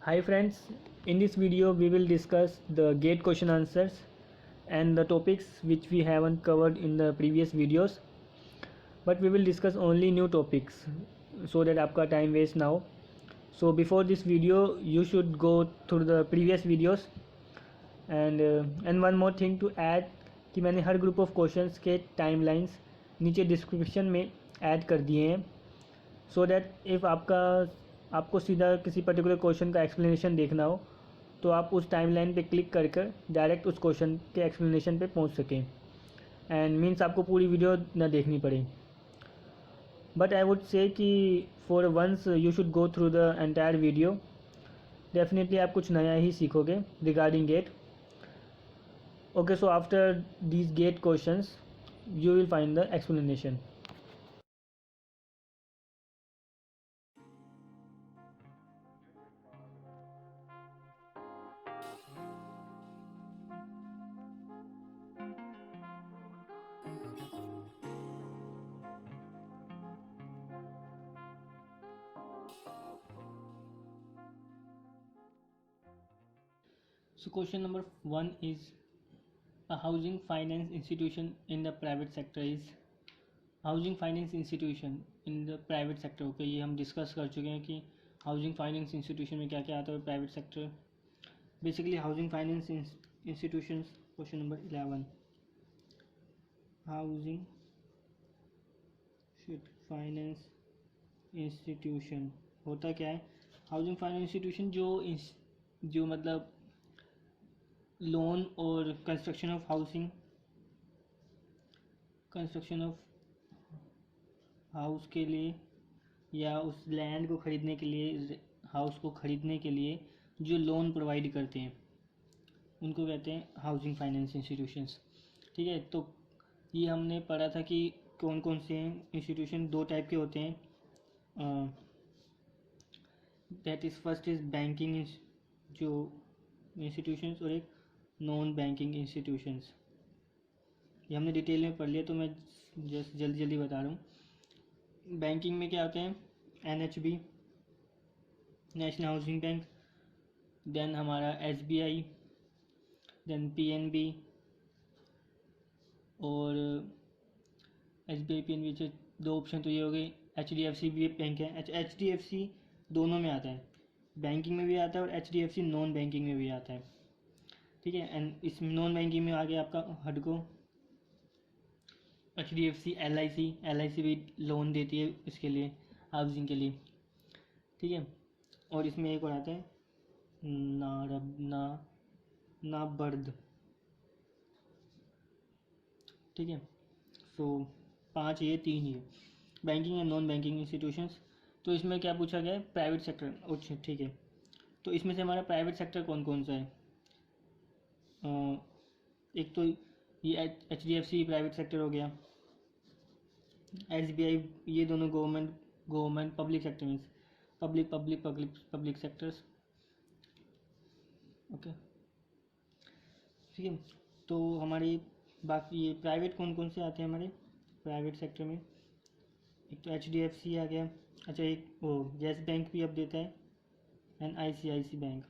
Hi friends, in this video we will discuss the GATE question answers and the topics which we haven't covered in the previous videos, but we will discuss only new topics so that आपका time waste now. So before this video you should go through the previous videos and one more thing to add कि मैंने हर group of questions के timelines नीचे description में add कर दिए हैं so that if आपको सीधा किसी पर्टिकुलर क्वेश्चन का एक्सप्लेनेशन देखना हो तो आप उस टाइमलाइन पे क्लिक कर कर डायरेक्ट उस क्वेश्चन के एक्सप्लेनेशन पे पहुंच सकें एंड मीन्स आपको पूरी वीडियो ना देखनी पड़े. बट आई वुड से कि for once you should go through the entire video. Definitely आप कुछ नया ही सीखोगे regarding GATE. Okay, so after these GATE questions you will find the explanation. So question number 1 is a housing finance institution in the private sector is housing finance institution in the private sector. Okay, ये हम discuss कर चुके हैं कि housing finance institution में क्या क्या आता है private sector. Basically housing finance institutions. Question number 11, housing finance institution होता क्या है. हाउसिंग फाइनेंस इंस्टीट्यूशन जो मतलब लोन और कंस्ट्रक्शन ऑफ हाउस के लिए या उस लैंड को ख़रीदने के लिए, हाउस को ख़रीदने के लिए जो लोन प्रोवाइड करते हैं उनको कहते हैं हाउसिंग फाइनेंस इंस्टीट्यूशंस. ठीक है, तो ये हमने पढ़ा था कि कौन कौन से इंस्टीट्यूशन दो टाइप के होते हैं. That is first is banking जो इंस्टीट्यूशंस और एक नॉन बैंकिंग इंस्टीट्यूशंस. ये हमने डिटेल में पढ़ लिया तो मैं जस्ट जल्दी बता रहा हूँ. बैंकिंग में क्या होते हैं, NHB national housing bank, then हमारा SBI, देन PNB और SBI PNB से दो ऑप्शन तो ये हो गए. HDFC भी बैंक है. HDFC दोनों में आता है, बैंकिंग में भी आता है और HDFC नॉन बैंकिंग में भी आता है. ठीक है, एंड इस नॉन बैंकिंग में आ गया आपका HUDCO, HDFC, LIC भी लोन देती है इसके लिए, हाउसिंग के लिए. ठीक है, और इसमें एक और आता है नाबार्ड. ठीक है, सो 5 ये 3 ये banking and non banking institutions. तो इसमें क्या पूछा गया है, प्राइवेट सेक्टर. अच्छा ठीक है, तो इसमें से हमारा प्राइवेट सेक्टर कौन कौन सा है. एक तो ये HDFC प्राइवेट सेक्टर हो गया, SBI, ये दोनों government public sector means public sectors. Okay ठीक है, तो हमारी बाकी ये प्राइवेट कौन कौन से आते हैं हमारे प्राइवेट सेक्टर में. एक तो HDFC आ गया. अच्छा, एक वो येस बैंक भी अब देता है एंड ICICI बैंक.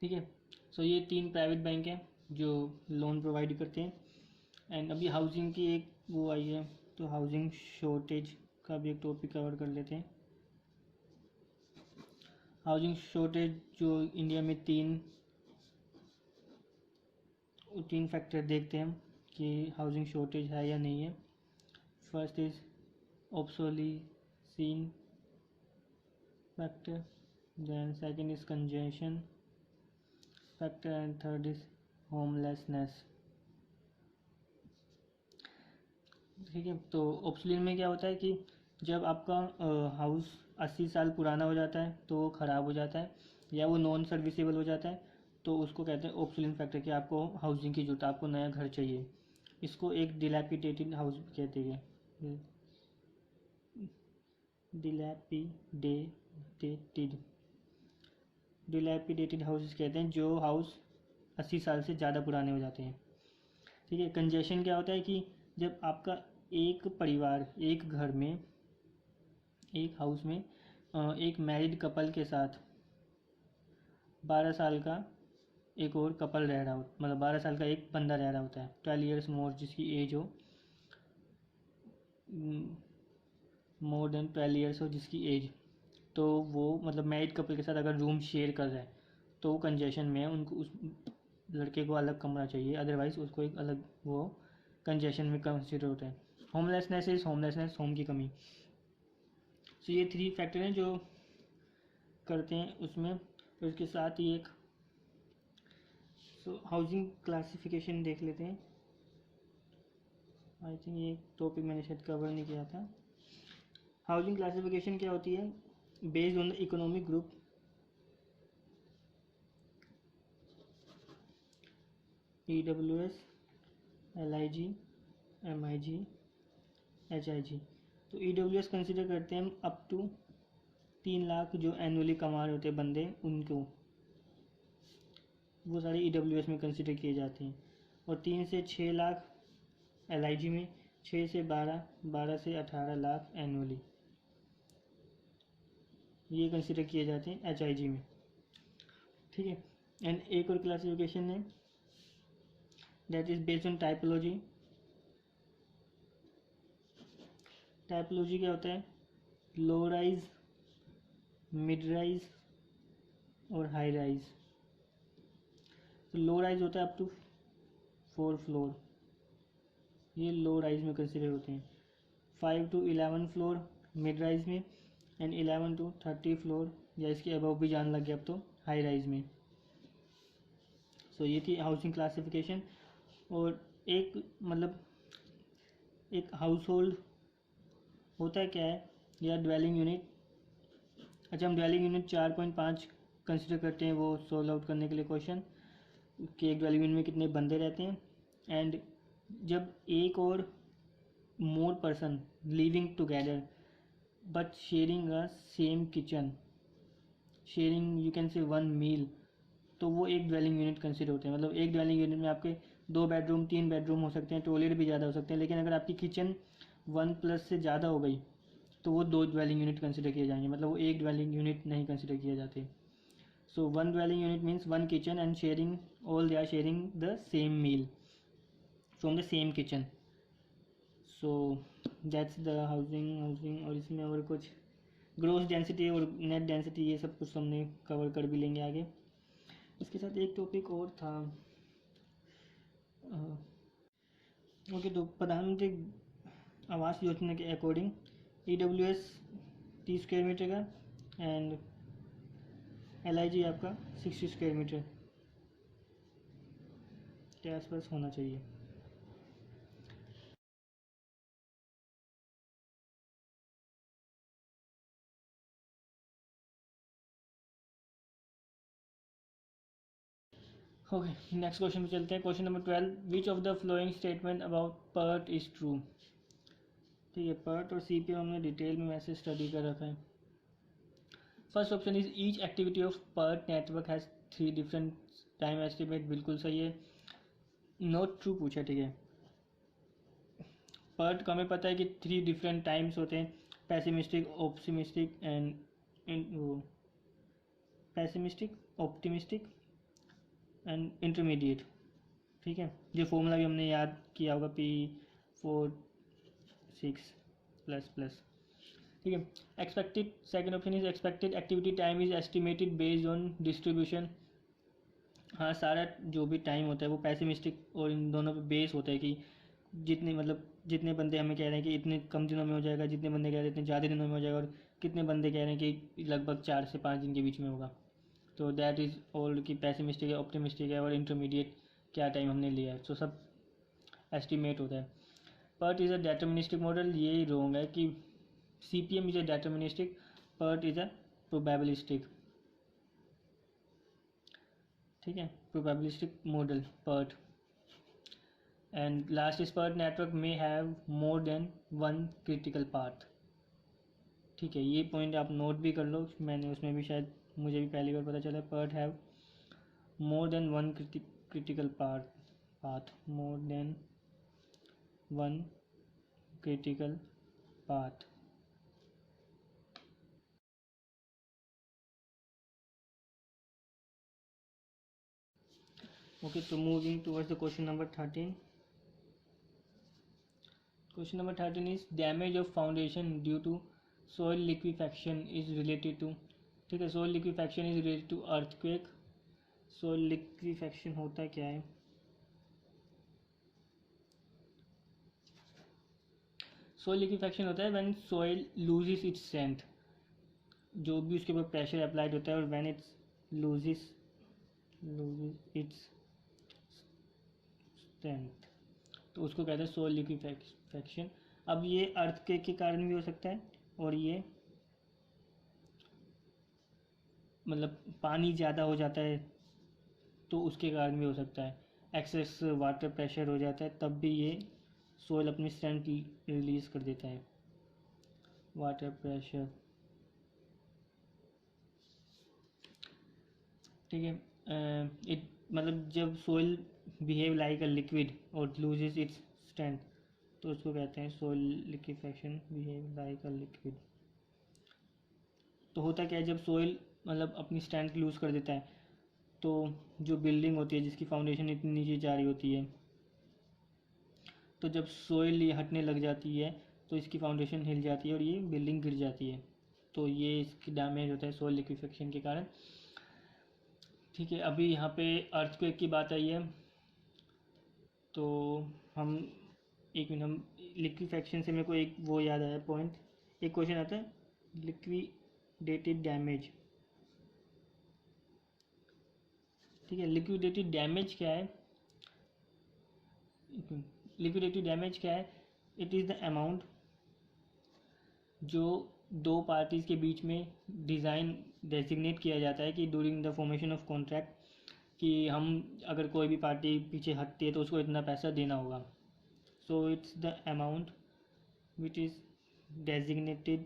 ठीक है, सो ये 3 प्राइवेट बैंक हैं जो लोन प्रोवाइड करते हैं. एंड अभी हाउसिंग की एक वो आई है तो हाउसिंग शॉर्टेज का भी एक टॉपिक कवर कर लेते हैं. हाउसिंग शॉर्टेज जो इंडिया में तीन फैक्टर देखते हैं कि हाउसिंग शॉर्टेज है या नहीं है. First is obsolescence factor, then second is congestion factor and third is homelessness. ठीक है, तो ऑब्सोलीन में क्या होता है कि जब आपका हाउस 80 साल पुराना हो जाता है तो वो ख़राब हो जाता है या वो नॉन सर्विसेबल हो जाता है, तो उसको कहते हैं ऑब्सोलीन फैक्टर कि आपको हाउसिंग की जरूरत, आपको नया घर चाहिए. इसको एक डिलैपिडेटेड हाउस कहते हैं. डिलैपिडेटेड हाउसेस कहते हैं जो हाउस 80 साल से ज़्यादा पुराने हो जाते हैं. ठीक है, कंजेशन क्या होता है कि जब आपका एक परिवार एक घर में एक हाउस में एक मैरिड कपल के साथ 12 साल का एक और कपल रह रहा हो, मतलब 12 साल का एक बंदा रह रहा होता है, 12 ईयर्स मोर जिसकी एज हो, मोर देन 12 ईयर्स हो जिसकी एज, तो वो मतलब मैरिड कपल के साथ अगर रूम शेयर कर रहा है तो वो कंजेशन में है, उनको उस लड़के को अलग कमरा चाहिए, अदरवाइज उसको एक अलग वो कंजेशन में कंसिडर होता है। होमलेसनेस इज होमलेसनेस, होम की कमी। सो ये 3 फैक्टर हैं जो करते हैं उसमें। तो इसके साथ ही एक हाउसिंग क्लासिफिकेशन देख लेते हैं। आई थिंक ये टॉपिक मैंने शायद कवर नहीं किया था। हाउसिंग क्लासिफिकेशन क्या होती है? Based on the economic group, EWS, LIG, MIG, HIG। तो EWS कंसिडर करते हैं हम अप टू 3 लाख जो एनुअली कमा रहे होते हैं बंदे, उनको वो सारे EWS में कंसिडर किए जाते हैं। और 3 से 6 लाख LIG में, 6 से 12, 12 से 18 लाख एनुअली ये कंसिडर किए जाते हैं HIG में। ठीक है। एंड एक और क्लासिफिकेशन है that is based on typology. Typology क्या होता है? लो राइज, मिड राइज और हाई राइज। तो लो राइज होता है अप टू 4 फ्लोर, ये लो राइज में कंसिडर होते हैं। 5 to 11 फ्लोर मिड राइज में, एंड 11 to 30 फ्लोर या इसके अबव भी जाने लग गया अब तो हाई राइज में। सो ये थी हाउसिंग क्लासिफिकेशन। और एक मतलब एक हाउस होल्ड होता है क्या है, या ड्वेलिंग यूनिट। अच्छा, हम ड्वेलिंग यूनिट 4.5 कंसिडर करते हैं वो सोल्व आउट करने के लिए क्वेश्चन कि एक ड्वेलिंग यूनिट में कितने बंदे रहते हैं। एंड जब एक और more person living together but sharing a same kitchen, sharing you can say 1 मील, तो वो एक ड्वेलिंग यूनिट कंसिडर होते हैं। मतलब एक ड्वेलिंग यूनिट में आपके 2 बेडरूम 3 बेडरूम हो सकते हैं, टॉयलेट भी ज़्यादा हो सकते हैं, लेकिन अगर आपकी किचन 1+ से ज़्यादा हो गई तो वो 2 ड्वेलिंग यूनिट कंसिडर किए जाएंगे, मतलब वो एक ड्वेलिंग यूनिट नहीं कंसिडर किए जाते। So 1 dwelling unit means 1 kitchen and sharing, all they are sharing the same meal from the same kitchen. So that's the housing. और इसमें और कुछ ग्रोस डेंसिटी और नेट डेंसिटी ये सब कुछ हमने कवर कर भी लेंगे आगे। इसके साथ एक टॉपिक और था, ओके। तो प्रधानमंत्री आवास योजना के अकॉर्डिंग EWS 30 स्क्वायर मीटर का एंड LIG आपका 60 स्क्वायर मीटर के आसपास होना चाहिए। ओके, नेक्स्ट क्वेश्चन पे चलते हैं। Question number 12, which of the following statement about PERT is true. ठीक है, PERT और CPM हमने डिटेल में वैसे स्टडी कर रखा है। First option is each activity of PERT network has 3 different time estimate, बिल्कुल सही है। नॉट ट्रू पूछा, ठीक है। PERT का हमें पता है कि 3 डिफरेंट टाइम्स होते हैं, पैसिमिस्टिक, ऑप्टिमिस्टिक एंड वो पैसिमिस्टिक, ऑप्टिमिस्टिक एंड इंटरमीडिएट। ठीक है, ये फॉर्मूला भी हमने याद किया होगा, P4 6++। ठीक है। Expected, second option is expected activity time is estimated based on distribution. हाँ, सारा जो भी टाइम होता है वो पैसिमिस्टिक और इन दोनों पे बेस होता है कि जितने मतलब जितने बंदे हमें कह रहे हैं कि इतने कम दिनों में हो जाएगा, जितने बंदे कह रहे हैं इतने ज़्यादा दिनों में हो जाएगा, और कितने बंदे कह रहे हैं कि लगभग 4 से 5 दिन के बीच में होगा। तो दैट इज़ ऑल कि पैसिमिस्टिक है, ऑप्टिमिस्टिक है और इंटरमीडिएट क्या टाइम हमने लिया है, तो सब एस्टिमेट होता है। PERT is a deterministic model, ये रॉन्ग है कि CPM is a deterministic, PERT is a probabilistic. ठीक है, probabilistic model PERT। And last is PERT network में have more than 1 critical path. ठीक है, ये पॉइंट आप नोट भी कर लो, मैंने उसमें भी शायद मुझे भी पहली बार पता चला। PERT have more than 1 critical path, more than 1 critical path. Okay, so moving towards the question number 13. Question number 13 is damage of foundation due to soil liquefaction is related to, ठीक है, soil liquefaction is related to earthquake. soil liquefaction होता क्या है? soil liquefaction होता है when soil loses its strength, जो भी उसके ऊपर प्रेशर अप्लाइड होता है और when it loses its strength तो उसको कहते हैं सोल लिक्विफैक्शन. अब ये अर्थक्वेक के कारण भी हो सकता है और ये मतलब पानी ज़्यादा हो जाता है तो उसके कारण भी हो सकता है. एक्सेस वाटर प्रेशर हो जाता है तब भी ये सोल अपनी स्ट्रेंथ रिलीज कर देता है. वाटर प्रेशर, ठीक है. इट मतलब जब soil behave like a liquid और लूजेस इट्स स्ट्रेंथ तो उसको कहते हैं soil liquefaction. Behave like a liquid. तो होता क्या है, जब सोइल मतलब अपनी स्ट्रेंथ लूज कर देता है तो जो बिल्डिंग होती है जिसकी फाउंडेशन इतनी नीचे जा रही होती है, तो जब सोइल ये हटने लग जाती है तो इसकी फाउंडेशन हिल जाती है और ये बिल्डिंग गिर जाती है. तो ये इसकी डैमेज होता है सोइल लिक्विफैक्शन के कारण. ठीक है, अभी यहाँ पे अर्थक्वेक की बात आई है तो हम एक मिनट, हम लिक्विफैक्शन से मेरे को एक वो याद आया पॉइंट. एक क्वेश्चन आता है लिक्विडेटेड डैमेज. ठीक है, लिक्विडेटेड डैमेज क्या है? लिक्विडेटेड डैमेज क्या है? इट इज़ द अमाउंट जो दो पार्टीज़ के बीच में डिज़ाइन डेजिग्नेट किया जाता है कि during the formation of contract कि हम अगर कोई भी पार्टी पीछे हटती है तो उसको इतना पैसा देना होगा. So it's the amount which is designated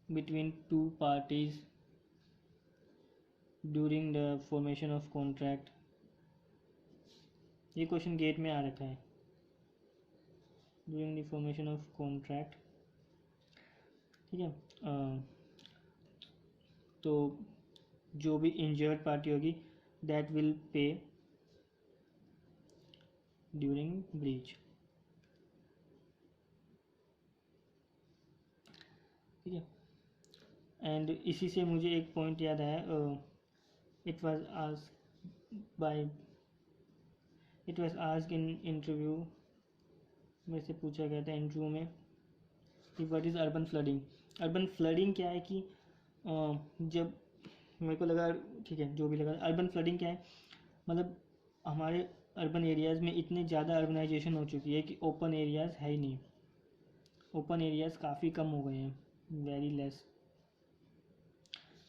between two parties during the formation of contract. ये क्वेश्चन गेट में आ रखा है. During the formation of contract, ठीक है. तो जो भी इंजर्ड पार्टी होगी that will pay during breach. ठीक है, एंड इसी से मुझे एक पॉइंट याद आया. It was asked in interview, मेरे से पूछा गया था इंटरव्यू में कि what is urban flooding. Urban flooding क्या है कि जब मेरे को लगा, ठीक है जो भी लगा, अर्बन फ्लडिंग क्या है मतलब हमारे अर्बन एरियाज़ में इतने ज़्यादा अर्बनाइजेशन हो चुकी है कि ओपन एरियाज़ है ही नहीं. ओपन एरियाज़ काफ़ी कम हो गए हैं, वेरी लेस.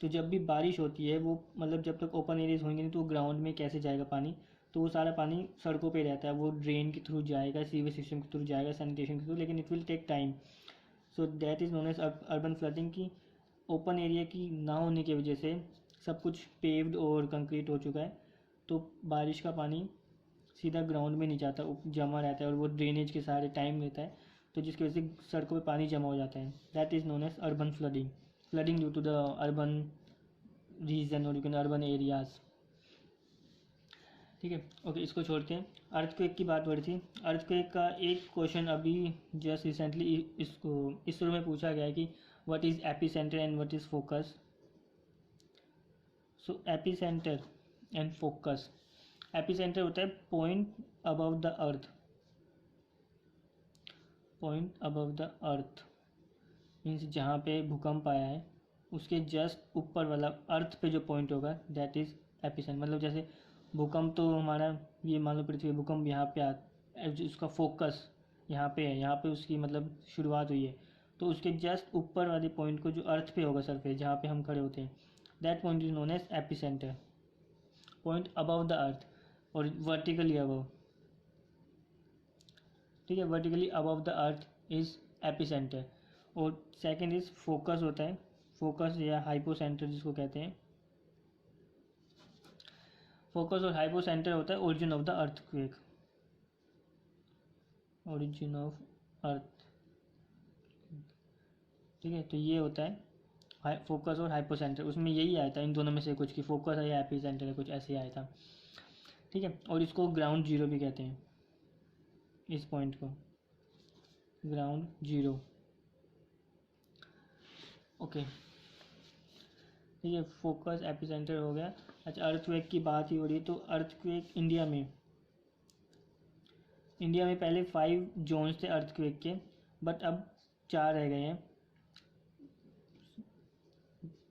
तो जब भी बारिश होती है वो मतलब जब तक ओपन एरियाज होंगे नहीं तो ग्राउंड में कैसे जाएगा पानी. तो वो सारा पानी सड़कों पे रहता है, वो ड्रेन के थ्रू जाएगा, सीवेज सिस्टम के थ्रू जाएगा, सैनिटेशन के थ्रू, लेकिन it will take time. So that is known as urban flooding. की ओपन एरिया की ना होने की वजह से सब कुछ पेव्ड और कंक्रीट हो चुका है तो बारिश का पानी सीधा ग्राउंड में नहीं जाता, जमा रहता है और वो ड्रेनेज के सहारे टाइम लेता है तो जिसकी वजह से सड़कों पे पानी जमा हो जाता है. That is known as urban flooding. Flooding due to the urban region और यू कैन अर्बन एरियाज. ठीक है, ओके, इसको छोड़ते हैं. अर्थक्वेक की बात हो रही थी. अर्थक्वेक का एक क्वेश्चन अभी जस्ट रिसेंटली इसरो में पूछा गया है कि what is epicentre and what is focus. So epicentre and focus. Epicentre होता है point above the earth. Point above the earth means जहाँ पे भूकंप आया है उसके जस्ट ऊपर वाला अर्थ पे जो पॉइंट होगा दैट इज़ एपिसेंटर. मतलब जैसे भूकंप तो हमारा ये मान लो पृथ्वी भूकंप यहाँ पे उसका फोकस यहाँ पे है, यहाँ पे उसकी मतलब शुरुआत हुई है तो उसके जस्ट ऊपर वाले पॉइंट को जो अर्थ पे होगा सरफेस जहाँ पे हम खड़े होते हैं that point is known as epicentre. Point above the earth और वर्टिकली अबव. ठीक है, vertically above the earth is epicentre. और सेकंड इज फोकस होता है. फोकस या हाइपोसेंटर जिसको कहते हैं. फोकस और हाइपोसेंटर होता है origin of the earthquake. Origin of earth. ठीक है, तो ये होता है फोकस और हाइपोसेंटर, उसमें यही आया था इन दोनों में से कुछ, की फोकस है या एपिसेंटर है, कुछ ऐसे ही आया था। ठीक है, और इसको ग्राउंड जीरो भी कहते हैं, इस पॉइंट को ग्राउंड जीरो। ओके ठीक है, फोकस एपिसेंटर हो गया। अच्छा, अर्थक्वेक की बात ही हो रही है, तो अर्थक्वेक इंडिया में पहले 5 जोन्स थे अर्थक्वेक के, बट अब 4 रह गए हैं,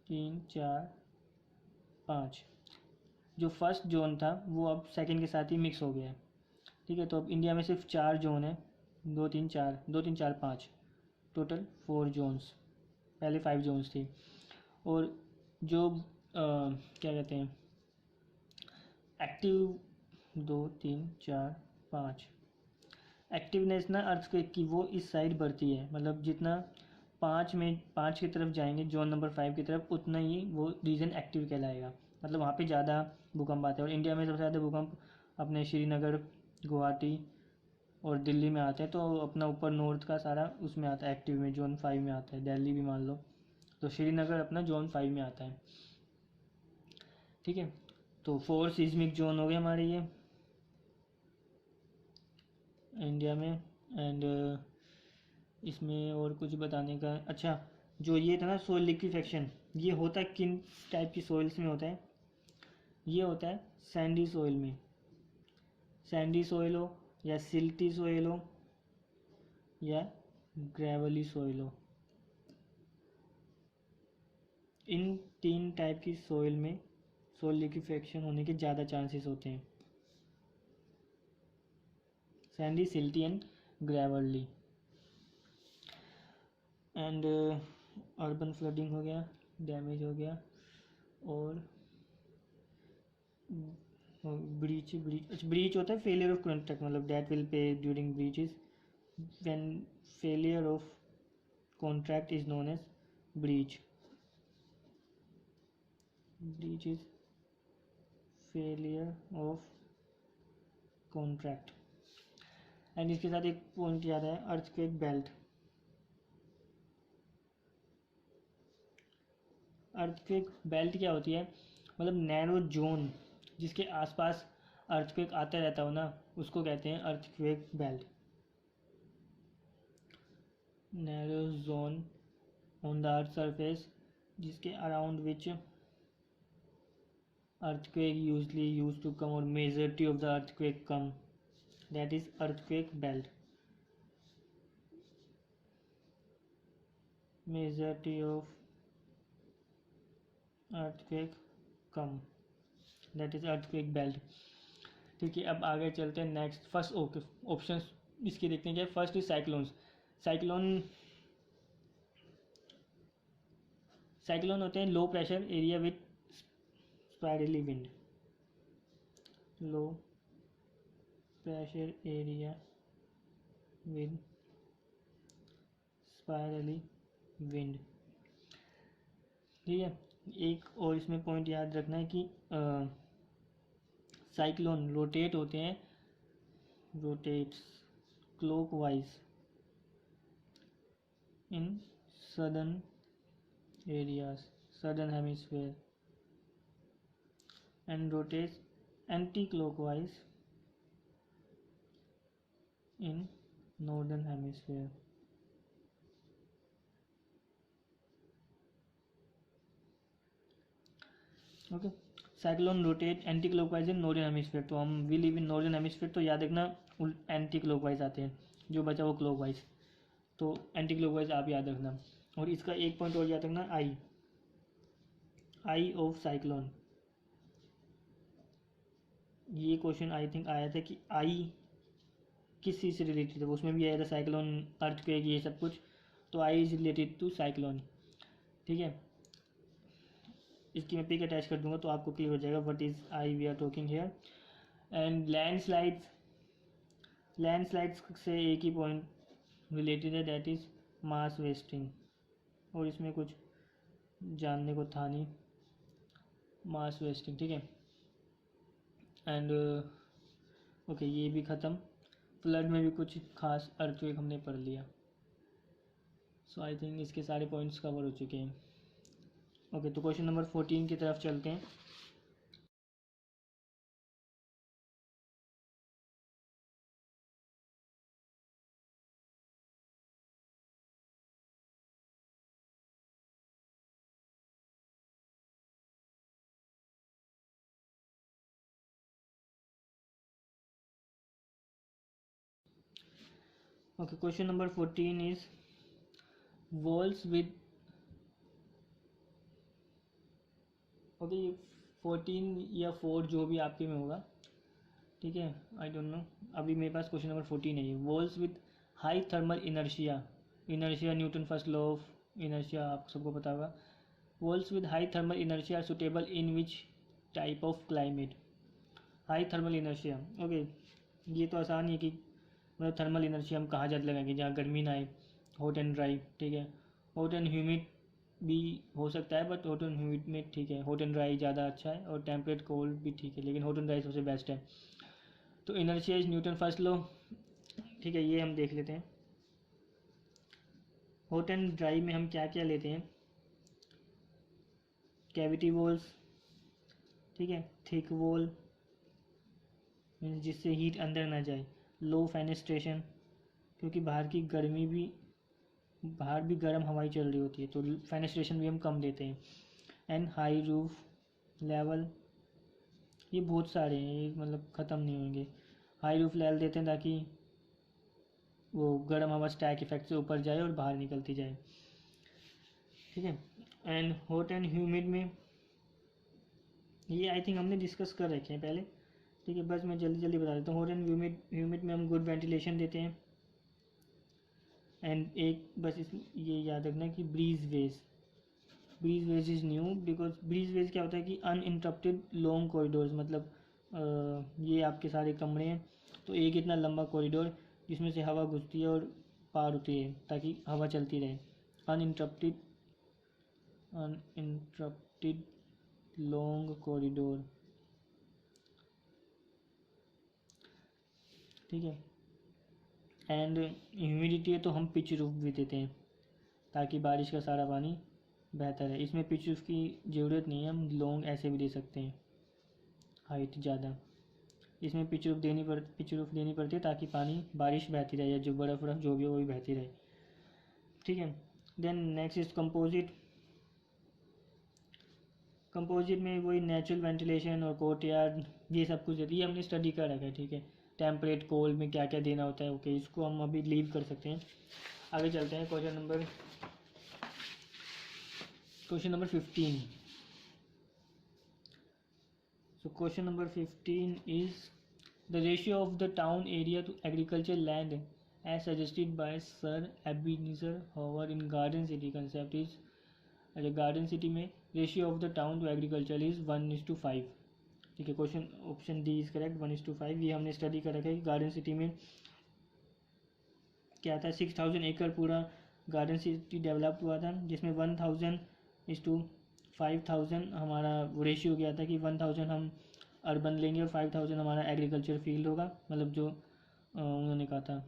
3 4 5। जो फर्स्ट जोन था वो अब सेकंड के साथ ही मिक्स हो गया है। ठीक है, तो अब इंडिया में सिर्फ 4 जोन है, 2 3 4 टोटल 4 जोन्स, पहले 5 जोन्स थी। और जो क्या कहते हैं, एक्टिव 2 3 4 5 एक्टिवनेस ना अर्थक्वेक की वो इस साइड बढ़ती है, मतलब जितना 5 की तरफ जाएंगे जोन नंबर 5 की तरफ, उतना ही वो रीजन एक्टिव कहलाएगा, मतलब वहाँ पे ज़्यादा भूकंप आते हैं। और इंडिया में सबसे ज़्यादा भूकंप अपने श्रीनगर, गुवाहाटी और दिल्ली में आते हैं, तो अपना ऊपर नॉर्थ का सारा उसमें आता है, एक्टिव में जोन 5 में आता है। दिल्ली भी मान लो, तो श्रीनगर अपना जोन 5 में आता है। ठीक है, तो 4 सीस्मिक जोन हो गए हमारे ये इंडिया में। एंड इसमें और कुछ बताने का, अच्छा जो ये था ना सोइल लिक्विफेक्शन, ये होता है किन टाइप की सॉइल्स में होता है, ये होता है सैंडी सॉइल में, सैंडी सॉइल हो या सिल्टी सॉइल हो या ग्रेवली सॉइल हो, इन 3 टाइप की सॉइल में सोइल लिक्विफेक्शन होने के ज़्यादा चांसेस होते हैं, sandy, silty and gravelly. And urban flooding हो गया, डैमेज हो गया, और ब्रीच होता है फेलियर ऑफ कॉन्ट्रैक्ट, मतलब debt will pay during breaches, when failure of contract is known as breach, breach is failure of contract. And इसके साथ एक पॉइंट याद है, अर्थक्वेक बेल्ट। अर्थक्वेक बेल्ट क्या होती है, मतलब नैरो जोन जिसके आसपास अर्थक्वेक आता रहता हो ना, उसको कहते हैं earthquake belt. Narrow zone on the earth surface जिसके around which earthquake usually used to come, or majority of the earthquake come, that is earthquake belt, majority of earthquake come, that is earthquake belt। ठीक है, अब आगे चलते हैं next, first okay option इसके देखते हैं क्या। First is cyclones. साइक्लोन होते हैं low pressure area with spirally wind, low pressure area with spirally wind. ठीक है, एक और इसमें पॉइंट याद रखना है कि साइक्लोन रोटेट होते हैं, rotates clockwise in southern areas, southern hemisphere, and rotates anti-clockwise in northern hemisphere। Okay, cyclone rotate anticlockwise in northern hemisphere, तो हम we live in northern hemisphere, तो याद रखना एंटी क्लॉकवाइज आते हैं, जो बचा वो क्लॉकवाइज, तो एंटी क्लॉकवाइज आप याद रखना। और इसका एक पॉइंट और याद रखना, आई ऑफ साइक्लोन, ये क्वेश्चन आई थिंक आया था कि आई किस चीज़ से रिलेटेड है, उसमें भी आया था साइक्लोन, अर्थक्वेक, ये सब कुछ, तो I is related to cyclone. ठीक है, इसकी मैं पिक अटैच कर दूंगा तो आपको क्लियर हो जाएगा what is I we are talking here. And landslides से एक ही पॉइंट रिलेटेड है, दैट इज मास वेस्टिंग, और इसमें कुछ जानने को था नहीं, मास वेस्टिंग। ठीक है, एंड ओके ये भी ख़त्म। फ्लड में भी कुछ खास अर्थक्वेक हमने पढ़ लिया, सो आई थिंक इसके सारे पॉइंट्स कवर हो चुके हैं। ओके, तो क्वेश्चन नंबर 14 की तरफ चलते हैं। Okay, question number 14 is walls with okay, 14 या 4 जो भी आपके में होगा, ठीक है, आई डोंट नो। अभी मेरे पास क्वेश्चन नंबर 14 है ये। Walls with high thermal inertia, inertia Newton first law of inertia आप सबको पता होगा। Walls with high thermal inertia are suitable in which type of climate. High thermal inertia, okay, ये तो आसान है कि मतलब थर्मल इनर्शिया हम कहाँ ज़्यादा लगाएंगे, जहाँ गर्मी ना आए, हॉट एंड ड्राई, ठीक है। हॉट एंड ह्यूमिड भी हो सकता है, बट हॉट एंड ह्यूमिड में ठीक है, हॉट एंड ड्राई ज़्यादा अच्छा है, और टेम्परेट कोल्ड भी ठीक है, लेकिन हॉट एंड ड्राई सबसे बेस्ट है। तो inertia is Newton first law, ठीक है, ये हम देख लेते हैं। हॉट एंड ड्राई में हम क्या क्या लेते हैं, कैविटी वॉल्स, ठीक है, थिक वॉल जिससे हीट अंदर ना जाए, लो फेनेस्ट्रेशन क्योंकि बाहर भी गर्म हवाई चल रही होती है, तो फेनेस्ट्रेशन भी हम कम देते हैं, एंड हाई रूफ लेवल, ये बहुत सारे हैं, ये मतलब ख़त्म नहीं होंगे। हाई रूफ लेवल देते हैं ताकि वो गर्म हवा स्टैक इफेक्ट से ऊपर जाए और बाहर निकलती जाए, ठीक है। एंड हॉट एंड ह्यूमिड में ये आई थिंक हमने डिस्कस कर रखे हैं पहले, ठीक है, बस मैं जल्दी जल्दी बता देता हूँ। हॉट एंड ह्यूमिड में हम गुड वेंटिलेशन देते हैं, एंड एक बस इस ये याद रखना कि breezeways is new, because breezeways क्या होता है कि अनइंटरप्टेड लॉन्ग कॉरिडोर्स, मतलब ये आपके सारे कमरे हैं, तो एक इतना लंबा कॉरिडोर जिसमें से हवा घुसती है और पार होती है ताकि हवा चलती रहे, अनइंटरप्टेड अनइंटरप्टेड लॉन्ग कॉरिडोर, ठीक है। एंड ह्यूमिडिटी है तो हम पिच रूफ भी देते हैं ताकि बारिश का सारा पानी बेहतर है। इसमें पिच रूफ की ज़रूरत नहीं है, हम लॉन्ग ऐसे भी दे सकते हैं, हाइट ज़्यादा। इसमें पिच रूफ देनी पड़ती है ताकि पानी बारिश बहती रहे या जो बर्फ़ जो भी हो वो भी बहती रहे, ठीक है। देन नेक्स्ट इज कंपोजिट में वही नेचुरल वेंटिलेशन और कोर्टयार्ड ये सब कुछ देती है, ये हमने स्टडी कर रखा है, ठीक है। टेम्परेट कोल्ड में क्या क्या देना होता है, ओके, इसको हम अभी लीव कर सकते हैं। आगे चलते हैं question number 15। So question number 15 is the ratio of the town area to agricultural land as suggested by Sir Ebenezer Howard in Garden City concept is, garden city में ratio of the town to agriculture is 1:5, ठीक है। Question option D is correct, 1:5। ये हमने study कर रखा है कि garden city में क्या था, 6000 एकड़ पूरा गार्डन सिटी डेवलप हुआ था, जिसमें 1000:5000 हमारा रेशियो गया था कि 1000 हम अर्बन लेंगे और 5000 हमारा एग्रीकल्चर फील्ड होगा, मतलब जो उन्होंने कहा था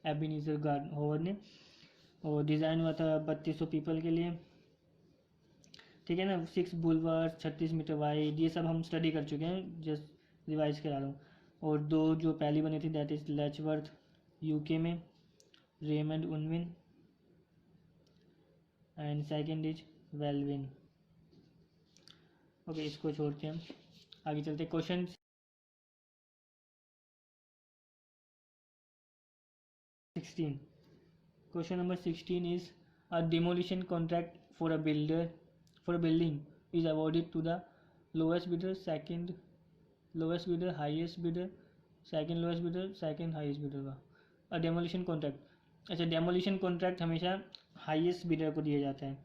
एबेनेज़र गार्डन हॉवर्ड ने, और डिज़ाइन हुआ था 3200 पीपल के लिए, ठीक है ना। 6 बुलवार 36 मीटर वाइड, ये सब हम स्टडी कर चुके हैं, जस्ट रिवाइज करा रहा हूँ। और 2 जो पहली बनी थी दैट इज़ लेचवर्थ यूके में, Raymond Unwin, and second is Welwyn. Okay, इसको छोड़ के हम आगे चलते question 16। Question number 16 is a demolition contract for a building is awarded to the lowest bidder, second lowest bidder, highest bidder, second lowest bidder, second highest bidder का। और demolition contract, अच्छा, demolition contract हमेशा highest bidder को दिया जाता है।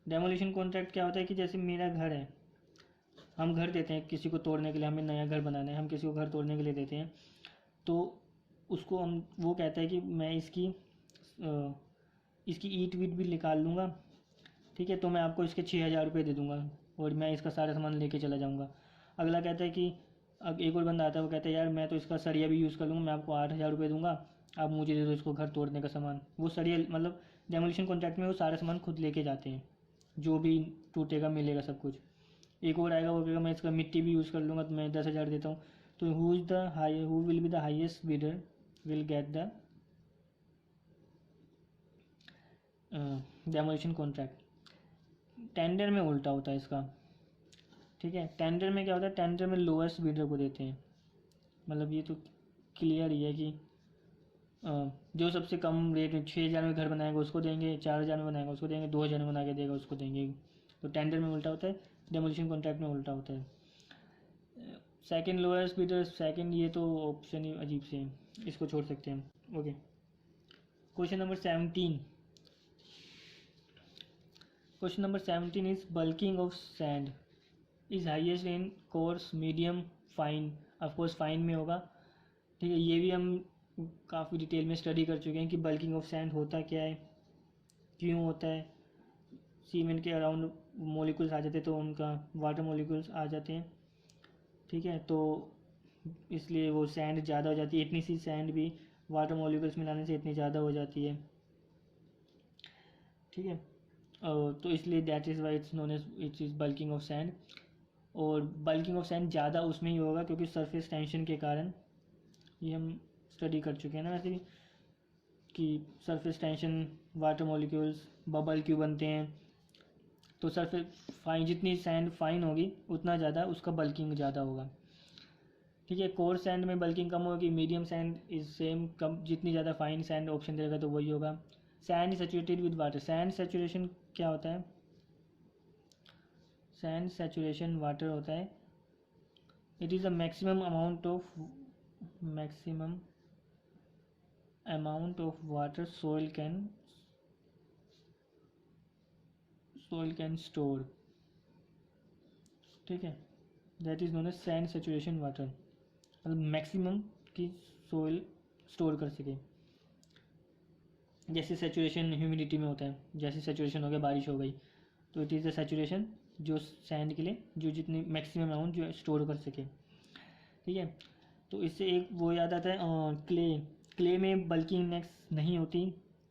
Demolition contract क्या होता है कि जैसे मेरा घर है, हम घर देते हैं किसी को तोड़ने के लिए, हमें नया घर बनाना है, हम किसी को घर तोड़ने के लिए देते हैं, तो उसको हम वो कहता है कि मैं इसकी ईंट वीट भी निकाल लूँगा, ठीक है, तो मैं आपको इसके 6000 रुपये दे दूँगा और मैं इसका सारा सामान लेके चला जाऊँगा। अगला कहता है कि अब एक और बंदा आता है, वो कहता है यार मैं तो इसका सरिया भी यूज़ कर लूँगा, मैं आपको 8000 रुपये दूँगा, आप मुझे दे दो इसको घर तोड़ने का सामान। वो सरिया मतलब डेमोलिशन कॉन्ट्रैक्ट में वो सारा सामान खुद लेके जाते हैं, जो भी टूटेगा मिलेगा सब कुछ। एक और आएगा वो कहेगा मैं इसका मिट्टी भी यूज़ कर लूँगा तो मैं 10,000 देता हूँ। तो who will be the highest bidder will get the demolition contract. Tender में उल्टा होता है इसका, ठीक है। टेंडर में क्या होता है, टेंडर में लोएस्ट बिडर को देते हैं। मतलब ये तो क्लियर ही है कि जो सबसे कम रेट में 6,000 में घर बनाएगा उसको देंगे, 4,000 में बनाएगा उसको देंगे, 2,000 में बना के देगा उसको देंगे। तो टेंडर में उल्टा होता है, डेमोलिशन कॉन्ट्रैक्ट में उल्टा होता है। सेकंड लोएस्ट बिडर, सेकंड, ये तो ऑप्शन ही अजीब से है, इसको छोड़ सकते हैं। Okay, question number 17। Question number 17 is bulking of sand is highest in course, medium, fine. Of course fine में होगा, ठीक है। ये भी हम काफ़ी डिटेल में स्टडी कर चुके हैं कि बल्किंग ऑफ सैंड होता क्या है, क्यों होता है। सीमेंट के अराउंड मॉलिक्यूल्स आ जाते हैं तो उनका वाटर मॉलिक्यूल्स आ जाते हैं, ठीक है। तो इसलिए वो सैंड ज़्यादा हो जाती है, इतनी सी सैंड भी वाटर मॉलिक्यूल्स मिलाने से इतनी ज़्यादा हो जाती है, ठीक है। तो इसलिए that is why it's known as it is bulking of sand. और बल्किंग ऑफ सैंड ज़्यादा उसमें ही होगा क्योंकि सरफेस टेंशन के कारण, ये हम स्टडी कर चुके हैं ना वैसे भी, कि surface tension, water molecules, bubble क्यों बनते हैं। तो सरफेस फाइन, जितनी सैंड फाइन होगी उतना ज़्यादा उसका बल्किंग ज़्यादा होगा, ठीक है। कोर्स सैंड में बल्किंग कम होगी, मीडियम सैंड इज सेम, कम, जितनी ज़्यादा फाइन सैंड ऑप्शन देगा तो वही होगा। Sand saturated with water, sand saturation क्या होता है, सैंड सैचुरेशन वाटर होता है। It is a maximum amount of water soil can store, ठीक है। That is known as sand saturation water, मतलब मैक्सिमम की सोइल स्टोर कर सके। जैसे सैचुरेशन ह्यूमिडिटी में होता है, जैसे सैचुरेशन हो गया, बारिश हो गई, तो इट इज़ द सैचुरेशन जो सैंड के लिए जो जितनी मैक्सिमम अमाउंट जो स्टोर कर सके, ठीक है। तो इससे एक वो याद आता है, क्ले में बल्किंग इंडेक्स नहीं होती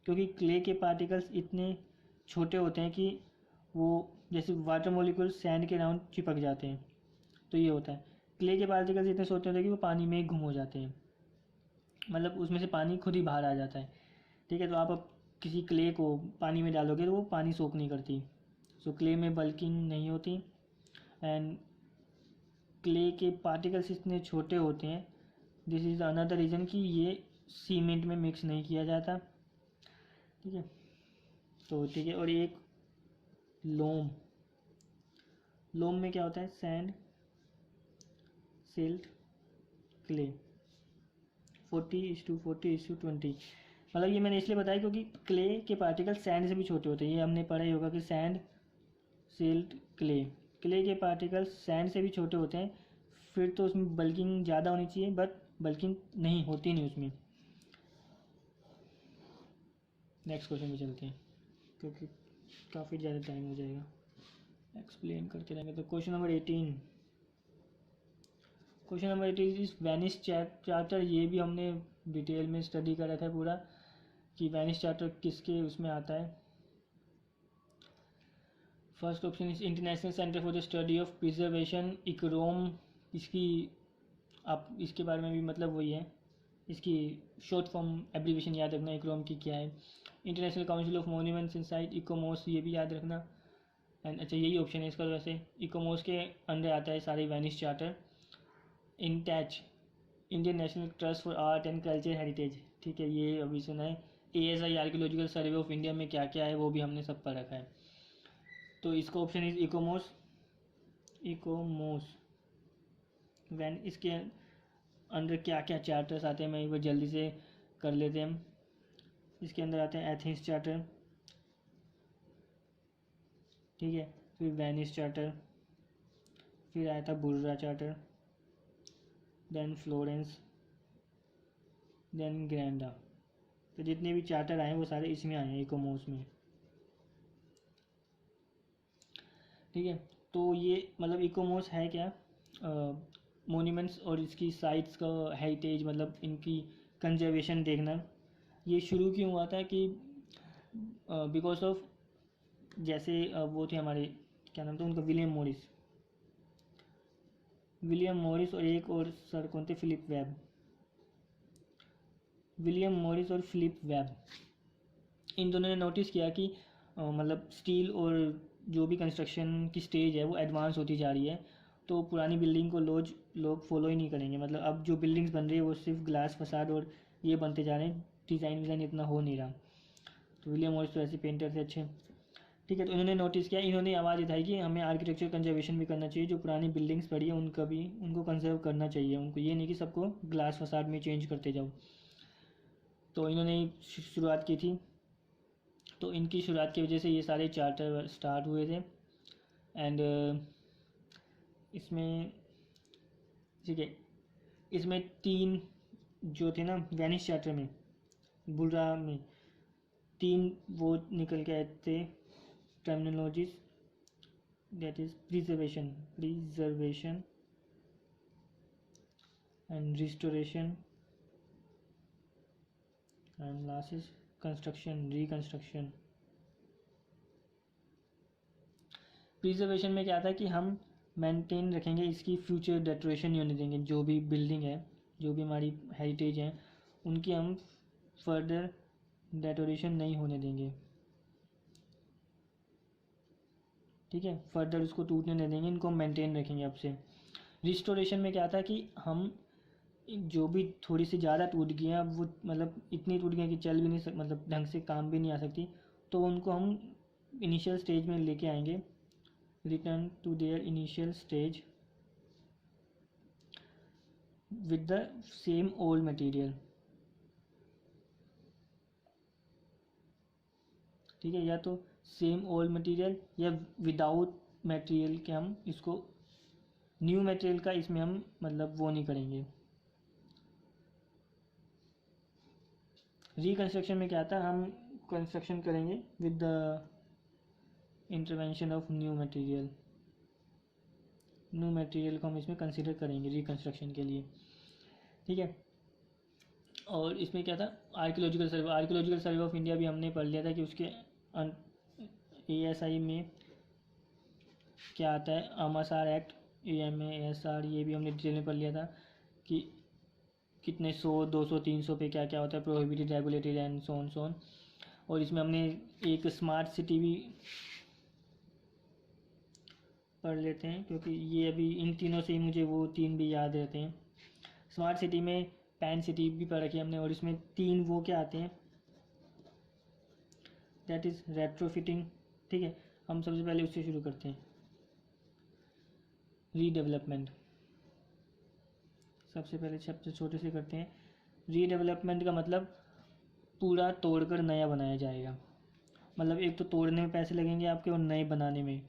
क्योंकि क्ले के पार्टिकल्स इतने छोटे होते हैं कि वो जैसे वाटर मॉलिक्यूल सैंड के राउंड चिपक जाते हैं। तो ये होता है, क्ले के पार्टिकल्स इतने छोटे होते हैं कि वो पानी में गुम हो जाते हैं, मतलब उसमें से पानी खुद ही बाहर आ जाता है, ठीक है। तो आप अब किसी क्ले को पानी में डालोगे तो वो पानी सोख नहीं करती, सो क्ले में बल्किंग नहीं होती। एंड क्ले के पार्टिकल्स इतने छोटे होते हैं, दिस इज़ अनदर रीज़न कि ये सीमेंट में मिक्स नहीं किया जाता, ठीक है। तो ठीक है, और एक लोम, लोम में क्या होता है, सैंड, सिल्ट, क्ले, 40:40:20। मतलब ये मैंने इसलिए बताया क्योंकि क्ले के पार्टिकल सैंड से भी छोटे होते हैं, ये हमने पढ़ा ही होगा कि सैंड, सिल्ट, क्ले के पार्टिकल्स सैंड से भी छोटे होते हैं, फिर तो उसमें बल्किंग ज़्यादा होनी चाहिए, बट बल्किंग नहीं होती नहीं उसमें। नेक्स्ट क्वेश्चन पे चलते हैं क्योंकि काफ़ी ज़्यादा टाइम हो जाएगा एक्सप्लेन करते रहेंगे। तो question number 18, question number 18 is Venice charter. ये भी हमने डिटेल में स्टडी करा था पूरा कि वेनिस चार्टर किसके उसमें आता है। First option is international centre for the study of preservation, ICCROM. इसकी आप इसके बारे में भी मतलब वही है, इसकी शॉर्ट फॉर्म एब्रीविएशन याद रखना इकरोम की क्या है। International council of monuments in site, ICOMOS, ये भी याद रखना। एंड अच्छा यही ऑप्शन है इसका, वैसे इकोमोस के अंडर आता है सारे Venice charter. INTACH, Indian national trust for art and culture heritage, ठीक है, ये अभी सुना है। ASI archaeological survey of India में क्या क्या है वो भी हमने सब पढ़ रखा है। तो इसका ऑप्शन इज इकोमोस। वैन इसके अंदर क्या क्या चार्टर्स आते हैं मैं एक बार जल्दी से कर लेते हैं हम। इसके अंदर आते हैं एथेंस चार्टर, ठीक है, फिर वेनिस चार्टर, फिर आया था बुर्रा चार्टर, देन फ्लोरेंस, देन ग्रैंडा। तो जितने भी चार्टर आए हैं वो सारे इसमें आए हैं, इकोमोस में, ठीक है। तो ये मतलब इकोमोस है क्या, मोन्यूमेंट्स और इसकी साइट्स का हेरिटेज, मतलब इनकी कंजर्वेशन देखना। ये शुरू क्यों हुआ था कि बिकॉज ऑफ जैसे वो थे हमारे, क्या नाम था उनका, विलियम मॉरिस और एक और सर कौन थे, विलियम मॉरिस और फिलिप वेब। इन दोनों ने नोटिस किया कि मतलब स्टील और जो भी कंस्ट्रक्शन की स्टेज है वो एडवांस होती जा रही है, तो पुरानी बिल्डिंग को लोग फॉलो ही नहीं करेंगे। मतलब अब जो बिल्डिंग्स बन रही है वो सिर्फ ग्लास फसाड और ये बनते जा रहे हैं, डिज़ाइन विज़ाइन इतना हो नहीं रहा। तो विलियम मॉरिस तो ऐसे पेंटर थे अच्छे, ठीक है। तो इन्होंने नोटिस किया, इन्होंने आवाज़ उठाई कि हमें आर्किटेक्चर कंजर्वेशन भी करना चाहिए, जो पुरानी बिल्डिंग्स पड़ी है उनका भी, उनको कंजर्व करना चाहिए, उनको ये नहीं कि सबको ग्लास फसाड में चेंज करते जाओ। तो इन्होंने शुरुआत की थी। तो इनकी शुरुआत की वजह से ये सारे चार्टर स्टार्ट हुए थे। एंड इसमें, ठीक है, इसमें 3 जो थे ना वेनिस चार्टर में, बुलरा में 3 वो निकल के आए थे terminologies, that is preservation and restoration and last is construction, reconstruction. Preservation में क्या था कि हम मेंटेन रखेंगे, इसकी फ्यूचर डेटोरेशन नहीं होने देंगे, जो भी बिल्डिंग है, जो भी हमारी हेरिटेज है, उनकी हम फर्दर डेटोरेशन नहीं होने देंगे, ठीक है, फर्दर उसको टूटने नहीं देंगे, इनको मेंटेन रखेंगे अब से। रिस्टोरेशन में क्या था कि हम जो भी थोड़ी सी ज़्यादा टूट गई हैं, वो मतलब इतनी टूट गई कि चल भी नहीं सक मतलब ढंग से काम भी नहीं आ सकती, तो उनको हम इनिशियल स्टेज में लेके आएंगे, return to their initial stage with the same old material, ठीक है, या तो सेम ओल्ड मटेरियल या विदाउट मटेरियल के हम इसको, न्यू मटेरियल का इसमें हम मतलब वो नहीं करेंगे। रिकंस्ट्रक्शन में क्या था, हम कंस्ट्रक्शन करेंगे with the intervention of new material, new material को हम इसमें कंसिडर करेंगे रिकंस्ट्रक्शन के लिए, ठीक है। और इसमें क्या था, आर्कियोलॉजिकल सर्वे ऑफ इंडिया भी हमने पढ़ लिया था कि उसके ASI में क्या आता है, आमासार एक्ट, AMASR, ये भी हमने डिटेल में पढ़ लिया था कि कितने 100, 200, 300 पे क्या क्या होता है, प्रोहिबिटेड, रेगुलेटेड एंड सोन। और इसमें हमने एक स्मार्ट सिटी भी पढ़ लेते हैं, क्योंकि ये अभी इन तीनों से ही मुझे वो 3 भी याद रहते हैं। स्मार्ट सिटी में पैन सिटी भी पढ़ रखी है हमने, और इसमें 3 वो क्या आते हैं, दैट इज़ रेट्रोफिटिंग, ठीक है। हम सबसे पहले उससे शुरू करते हैं, रीडेवलपमेंट, सबसे पहले सबसे छोटे से करते हैं। रीडेवलपमेंट का मतलब पूरा तोड़कर नया बनाया जाएगा, मतलब एक तो तोड़ने में पैसे लगेंगे आपके और नए बनाने में,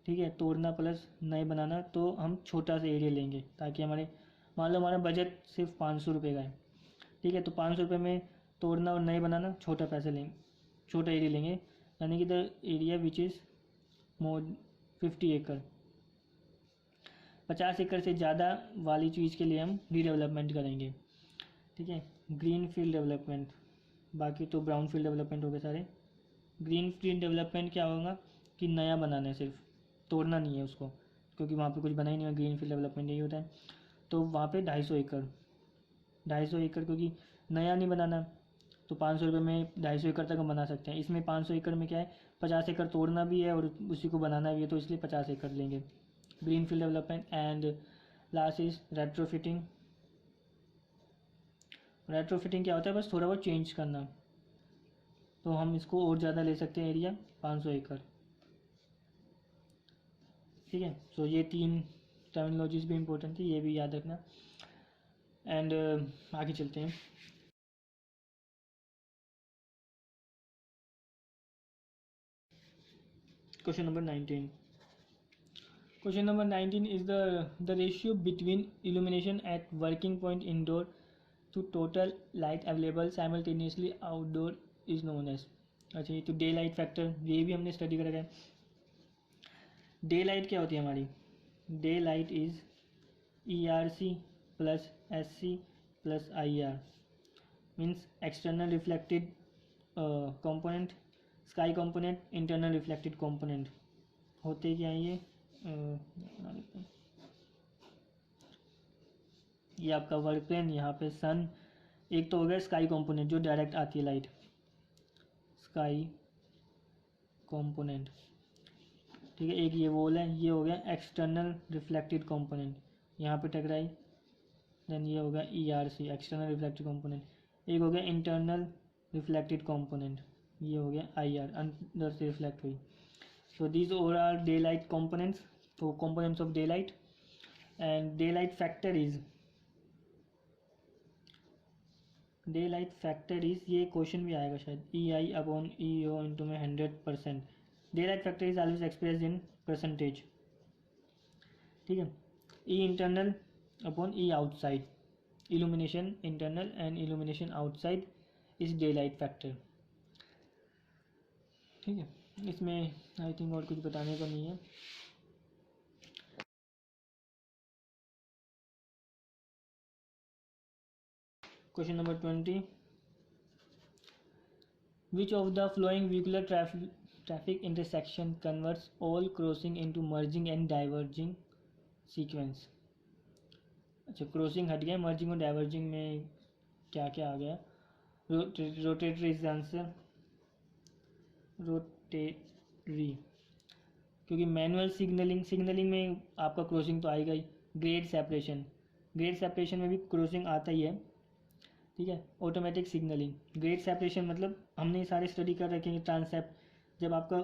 ठीक है, तोड़ना प्लस नए बनाना। तो हम छोटा सा एरिया लेंगे ताकि हमारे, मान लो हमारा बजट सिर्फ 500 रुपये का है, ठीक है, तो 500 रुपये में तोड़ना और नए बनाना, छोटा पैसे लेंगे, छोटा एरिया लेंगे, यानी कि the area which is more 50 एकड़, 50 एकड़ से ज़्यादा वाली चीज़ के लिए हम रीडेवलपमेंट करेंगे, ठीक है। ग्रीन फील्ड डेवलपमेंट, बाकी तो ब्राउन फील्ड डेवलपमेंट हो गए सारे। ग्रीन फील्ड डेवलपमेंट क्या होगा कि नया बनाना है, सिर्फ तोड़ना नहीं है उसको, क्योंकि वहाँ पे कुछ बना ही नहीं है, ग्रीन फील्ड डेवलपमेंट यही होता है। तो वहाँ पे 250 एकड़, 250 एकड़, क्योंकि नया नहीं बनाना, तो 500 रुपये में 250 एकड़ तक हम बना सकते हैं। इसमें 500 एकड़ में क्या है, 50 एकड़ तोड़ना भी है और उसी को बनाना भी है, तो इसलिए 50 एकड़ लेंगे। Green field development. And last is retrofitting. Retrofitting क्या होता है, बस थोड़ा बहुत चेंज करना, तो हम इसको और ज़्यादा ले सकते हैं एरिया, 500 एकड़, ठीक है। सो ये 3 टर्मिनोलॉजीज भी इंपॉर्टेंट थी, ये भी याद रखना। एंड आगे चलते हैं। Question number 19। Question number 19 is the ratio between illumination at working point indoor to total light available simultaneously outdoor is known as। अच्छा, ये तो डे लाइट फैक्टर, ये भी हमने स्टडी करा है। डे लाइट क्या होती है हमारी, day light is ERC plus SC plus IR, means external reflected component sky component, internal reflected component होते क्या है ये आपका वर्क प्लेन, यहाँ पे सन। एक तो हो गया स्काई कंपोनेंट जो डायरेक्ट आती है लाइट, स्काई कंपोनेंट, ठीक है। एक ये वोल है, ये हो गया एक्सटर्नल रिफ्लेक्टेड कंपोनेंट, यहाँ पे टकराई, देन ये हो गया ERC एक्सटर्नल रिफ्लेक्टेड कंपोनेंट। एक हो गया इंटरनल रिफ्लेक्टेड कंपोनेंट, ये हो गया IR अंदर से रिफ्लेक्ट हुई। So these all are day light components, तो components of day light. And day light factor is, day light factor is, ये क्वेश्चन भी आएगा शायद, EI/EO इंटू में 100%। Day light factor is always express in percentage, ठीक है। E internal upon E outside, illumination internal and illumination outside is day light factor, ठीक है। इसमें आई थिंक और कुछ बताने को नहीं है। Question number 20, which of the flowing vehicular traffic intersection converts all crossing into merging and diverging sequence. अच्छा, क्रॉसिंग हट गया, मर्जिंग और डाइवर्जिंग में क्या क्या आ गया। रोटेटरी इज आंसर, रोटेटरी, क्योंकि मैनुअल सिग्नलिंग में आपका क्रॉसिंग तो आएगा ही। ग्रेड सेपरेशन में भी क्रॉसिंग आता ही है, ठीक है। ऑटोमेटिक सिग्नलिंग, ग्रेड सेपरेशन मतलब हमने सारे स्टडी कर रखे हैं ट्रांसेप्ट, जब आपका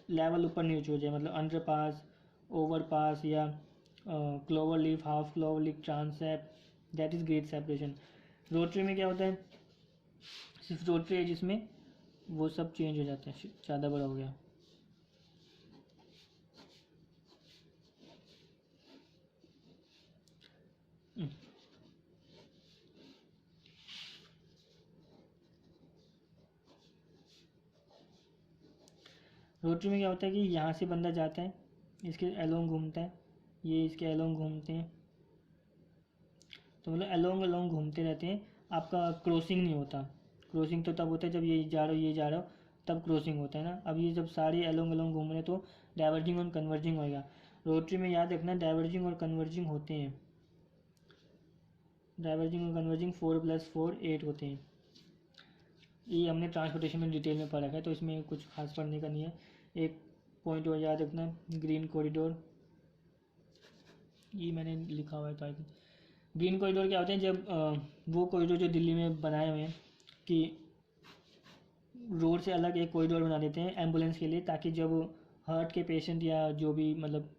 लेवल ऊपर नीचे हो जाए, मतलब अंडर पास, ओवर पास, या clover leaf, half clover leaf, transept, that is grade separation. Rotary में क्या होता है, सिर्फ रोटरी है जिसमें वो सब चेंज हो जाते हैं, ज़्यादा बड़ा हो गया। रोटरी में क्या होता है कि यहाँ से बंदा जाता है, इसके एलोंग घूमता है, ये इसके एलोंग घूमते हैं, तो मतलब एलोंग घूमते रहते हैं, आपका क्रॉसिंग नहीं होता। क्रॉसिंग तो तब होता है जब ये जा रहा हो ये जा रहा हो, तब क्रॉसिंग होता है ना। अब ये जब सारे एलोंग घूम रहे हैं तो डाइवर्जिंग और कन्वर्जिंग होएगा। रोटरी में याद रखना डाइवर्जिंग और कन्वर्जिंग होते हैं, डाइवर्जिंग और कन्वर्जिंग 4+4 8 होते हैं। ये हमने ट्रांसपोर्टेशन में डिटेल में पढ़ा है, तो इसमें कुछ खास पढ़ने का नहीं है। एक पॉइंट और याद रखना, ग्रीन कॉरिडोर, ये मैंने लिखा हुआ है तो आई थिंक। ग्रीन कॉरिडोर क्या होते हैं, जब वो कॉरिडोर जो दिल्ली में बनाए हुए हैं कि रोड से अलग एक कॉरिडोर बना देते हैं एम्बुलेंस के लिए, ताकि जब हार्ट के पेशेंट या जो भी मतलब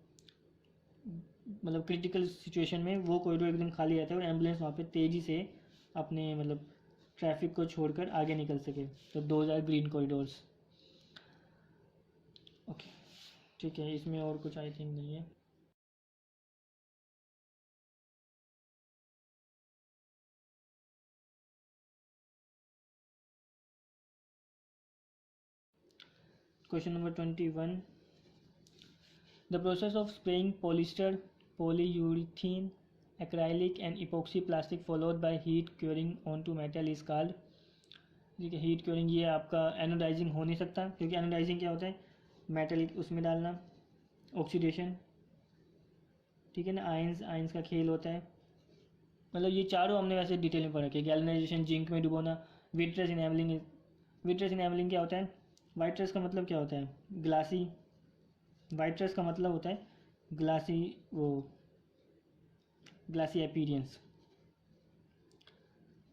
क्रिटिकल सिचुएशन में वो कॉरिडोर एकदम खाली रहता है और एम्बुलेंस वहाँ पे तेज़ी से अपने मतलब ट्रैफिक को छोड़कर आगे निकल सके, तो 2 ग्रीन कॉरिडोर्स, ओके, ठीक है। इसमें और कुछ आई थिंक नहीं है। Question number 21, the process of spraying polyester, polyurethane, acrylic and epoxy plastic followed by heat curing onto metal is called, ठीक है। हीट क्योरिंग ये आपका एनोडाइजिंग हो नहीं सकता, क्योंकि एनोडाइजिंग क्या होता है, मेटल उसमें डालना, ऑक्सीडेशन, ठीक है ना, आयंस का खेल होता है। मतलब ये चारों हमने वैसे डिटेल में पढ़ा कि गैल्वेनाइजेशन, जिंक में डुबोना, विट्रेस इनेबलिंग क्या होता है, वाइट्रेस का मतलब क्या होता है, ग्लासी, वाइट्रेस का मतलब होता है ग्लासी अपीयरेंस,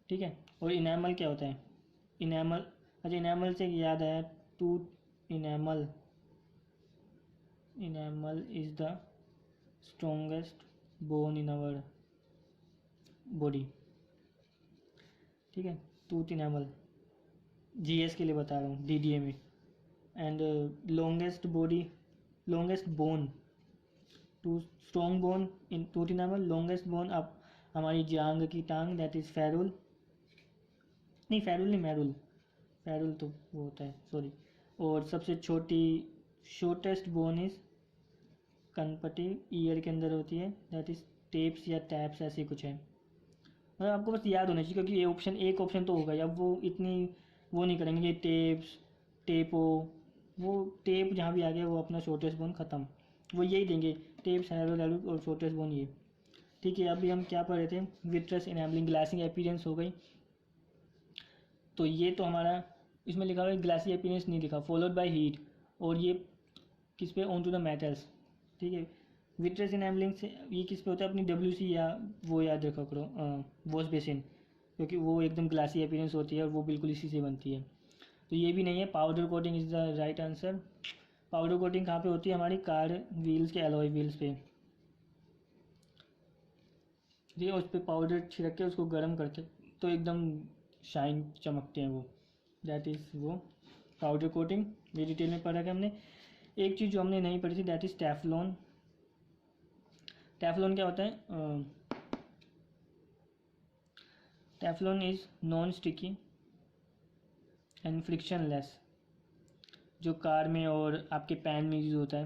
ठीक है। और इनेमल क्या होता है, इनेमल, अच्छा इनेमल से याद आया, tooth enamel is the strongest bone in our body, ठीक है। टूथ इनेमल GS के लिए बता रहा हूँ, DDA में। And longest bone, to strong bone in tooth enamel, longest bone अब हमारी जांग की टांग, दैट इज फेरुल, नहीं फेरुल नहीं, फेरुल तो वो होता है, सॉरी। और सबसे शॉर्टेस्ट बोन इज कनपटी, ईयर के अंदर होती है, that is stapes or taps, ऐसी कुछ है। मतलब आपको बस याद होना चाहिए, क्योंकि ये एक ऑप्शन तो होगा, अब वो इतनी वो नहीं करेंगे कि टेप्स, टेपो, वो टेप जहाँ भी आ गया वो अपना शॉर्टेस्ट बोन ख़त्म, वो यही देंगे, टेप सैरोलैलुक और शॉर्टेस्ट बोन ये। ठीक है, अभी हम क्या पढ़ रहे थे, विट्रस इनेबलिंग ग्लासिंग अपीयरेंस हो गई। तो ये तो हमारा इसमें लिखा हुआ है, ग्लासी अपीयरेंस नहीं लिखा, फॉलोड बाय हीट, और ये किस पे, ऑन टू द मेटल्स। ठीक है, विट्रस इनेबलिंग से ये किस पे होता है, अपनी WC या वो याद रखा करो, वॉश बेसिन, क्योंकि वो एकदम ग्लासी अपीयरेंस होती है और वो बिल्कुल इसी से बनती है। तो ये भी नहीं है, powder coating is the right answer. Powder coating कहाँ पे होती है, हमारी कार व्हील्स के एलॉय व्हील्स पे। ये उस पर पाउडर छिड़क के उसको गर्म करते तो एकदम शाइन चमकते हैं वो, दैट इज़ वो पाउडर कोटिंग। ये डिटेल में पढ़ा है हमने। एक चीज़ जो हमने नहीं पढ़ी थी, दैट इज़ टेफ्लॉन। टेफ्लॉन क्या होता है, Teflon is non sticky and frictionless, जो कार में और आपके पैन में यूज़ होता है।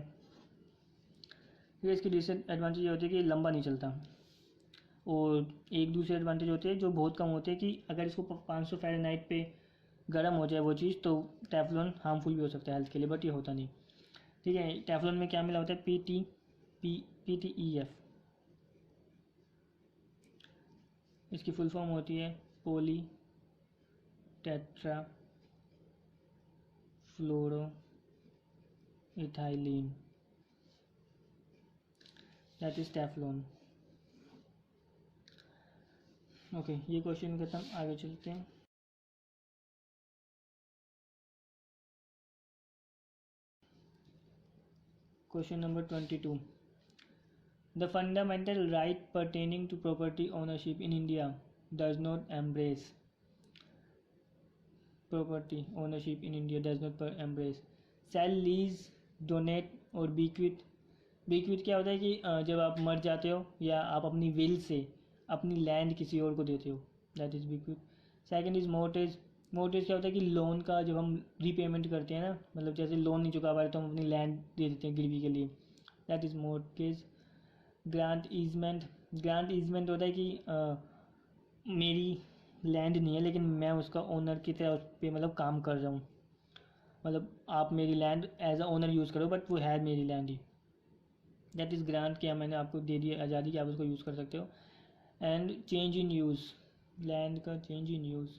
फिर इसकी डिसएडवांटेज ये होती है कि लंबा नहीं चलता, और एक दूसरे एडवांटेज होते हैं जो बहुत कम होते हैं कि अगर इसको 500 फ़ारेनहाइट पे गर्म हो जाए वो चीज़, तो टेफ्लॉन हार्मफुल भी हो सकता है हेल्थ के लिए, बट ये होता नहीं। ठीक है, टेफ्लॉन में क्या मिला होता है, PTEF, इसकी फुल फॉर्म होती है poly tetra fluoro ethylene, that is Teflon. Okay, ये क्वेश्चन खत्म, आगे चलते हैं। Question number 22, the fundamental right pertaining to property ownership in India does not embrace property ownership in India does not embrace sell, lease, donate और bequeath। bequeath क्या होता है कि जब आप मर जाते हो या आप अपनी विल से अपनी लैंड किसी और को देते हो, that is bequeath। Second is mortgage। mortgage क्या होता है कि लोन का जब हम रीपेमेंट करते हैं ना, मतलब जैसे लोन नहीं चुका पा रहे तो हम अपनी लैंड दे देते हैं गिरवी के लिए, that is mortgage। Grant easement. Grant easement होता है कि मेरी लैंड नहीं है लेकिन मैं उसका ओनर की तरह उस पर मतलब काम कर रहा हूँ, मतलब आप मेरी land as a owner use करो बट वो है मेरी लैंड ही, दैट इज़ ग्रांट, क्या मैंने आपको दे दी आज़ादी कि आप उसको यूज़ कर सकते हो। And change in use, land का change in use,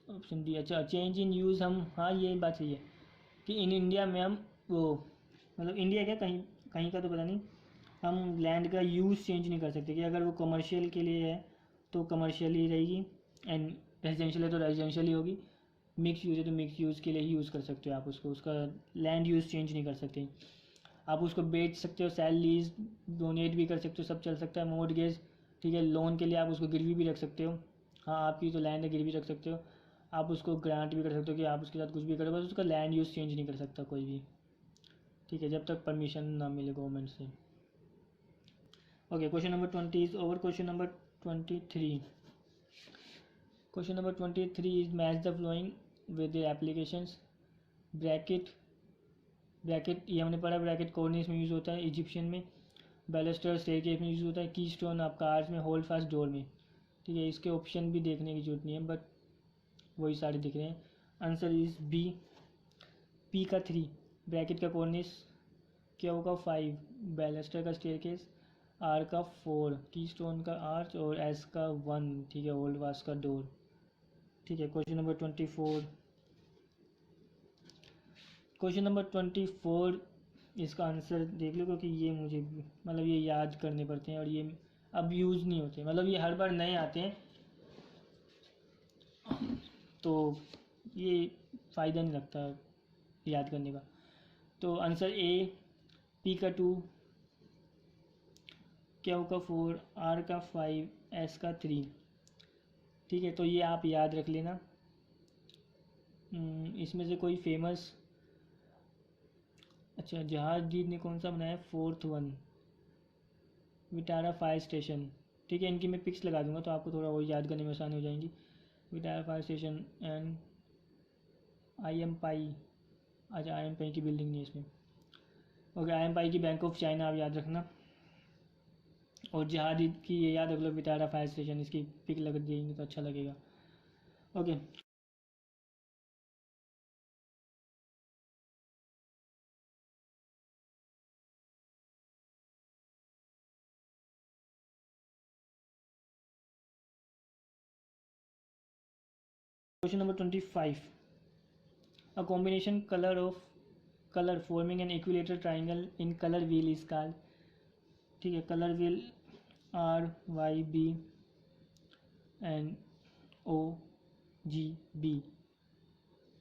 option D. अच्छा, चेंज इन यूज़ हम, हाँ ये बात सही है कि इन इंडिया में हम वो, मतलब इंडिया क्या, कहीं कहीं का तो पता नहीं, हम लैंड का यूज़ चेंज नहीं कर सकते कि अगर वो कमर्शियल के लिए है तो कमर्शियल ही रहेगी, एंड रेजिडेंशियल है तो रेजिडेंशियल ही होगी, मिक्स यूज़ है तो मिक्स यूज़ के लिए ही यूज़ कर सकते हो आप उसको, उसका लैंड यूज़ चेंज नहीं कर सकते। आप उसको बेच सकते हो, सेल, लीज, डोनेट भी कर सकते हो, सब चल सकता है। मॉर्टगेज, ठीक है, लोन के लिए आप उसको गिरवी भी रख सकते हो, हाँ आपकी तो लैंड है गिरवी रख सकते हो। आप उसको ग्रांट भी कर सकते हो कि आप उसके साथ कुछ भी करो, बस उसका लैंड यूज़ चेंज नहीं कर सकता कोई भी, ठीक है, जब तक परमिशन ना मिले गवर्नमेंट से। Okay, question number 20 is over. Question number 23, question number 23 is match the following with the applications. Bracket, bracket ये हमने पढ़ा, ब्रैकेट कॉर्निस में यूज़ होता है, इजिप्शियन में, बैलस्टर स्टेयरकेस में यूज़ होता है, की स्टोन आपका आर्च में, होल्ड फास्ट डोर में। ठीक है, इसके ऑप्शन भी देखने की जरूरत नहीं है बट वही सारे दिख रहे हैं। आंसर इज बी, पी का 3, ब्रैकेट का कॉर्निस, क्यू का 5, बैलस्टर का स्टेयरकेस, आर का 4, की स्टोन का आर्च, और एस का 1, ठीक है, होल्ड फास्ट का डोर। ठीक है, क्वेश्चन नंबर 24, क्वेश्चन नंबर 24 इसका आंसर देख लो क्योंकि ये मुझे मतलब ये याद करने पड़ते हैं और ये अब यूज़ नहीं होते, मतलब ये हर बार नए आते हैं तो ये फ़ायदा नहीं लगता याद करने का। तो आंसर ए, पी का 2, क्यू का 4, आर का 5, एस का 3। ठीक है, तो ये आप याद रख लेना। इसमें से कोई फेमस, अच्छा जहाज़दीद ने कौन सा बनाया, 4th one, Vitara fire station. ठीक है, इनकी मैं पिक्स लगा दूंगा तो आपको थोड़ा और याद करने में आसानी हो जाएंगी। Vitara fire station and IMPI, अच्छा IMPI की बिल्डिंग नहीं है इसमें। ओके, IMPI की बैंक ऑफ चाइना आप याद रखना, और जहाज़दीद की ये याद रख लो, विटारा फायर स्टेशन, इसकी पिक लग देंगे तो अच्छा लगेगा। Okay. Question number 25, a combination colour forming an equilateral triangle in colour wheel is called. ठीक है, colour wheel RYBNOGB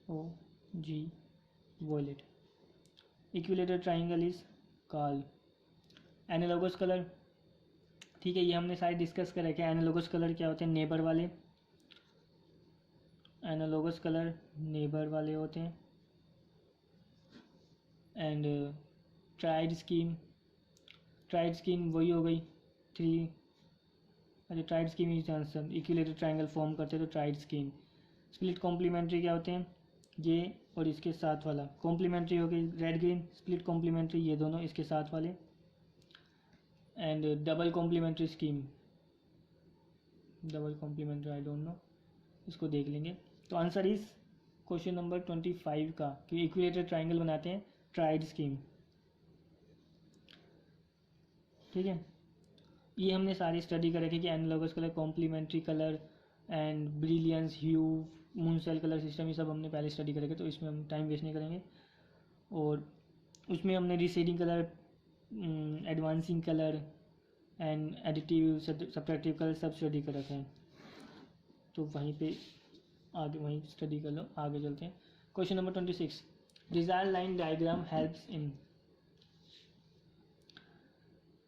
OG violet, equilateral triangle is called analogous colour. ठीक है, ये हमने सारे डिस्कस कर रखे हैं। एनालॉगस कलर क्या होते हैं? नेबर वाले, एनालॉगस कलर नेबर वाले होते हैं। एंड ट्राइड स्कीम वही हो गई 3। अच्छा, tried scheme is answer, equilateral triangle form करते हैं तो ट्राइड स्कीम। स्प्लिट कॉम्प्लीमेंट्री क्या होते हैं? ये और इसके साथ वाला कॉम्प्लीमेंट्री हो गई रेड ग्रीन, स्प्लिट कॉम्प्लीमेंट्री ये दोनों इसके साथ वाले। And double complementary scheme, double complementary I don't know, इसको देख लेंगे। तो आंसर इज क्वेश्चन नंबर 25 का कि इक्विलेटरल ट्राइंगल बनाते हैं ट्राइड स्कीम। ठीक है, ये हमने सारी स्टडी कर रखी कि analogous colour, complementary colour and brilliance, hue, Munsell colour system, ये सब हमने पहले स्टडी कर रखे, तो इसमें हम टाइम वेस्ट नहीं करेंगे। और उसमें हमने receding colour, advancing colour and additive subtractive colour सब स्टडी कर रखे हैं, तो वहीं पे आगे वहीं स्टडी कर लो। आगे चलते हैं। Question number 26, desire line diagram helps in.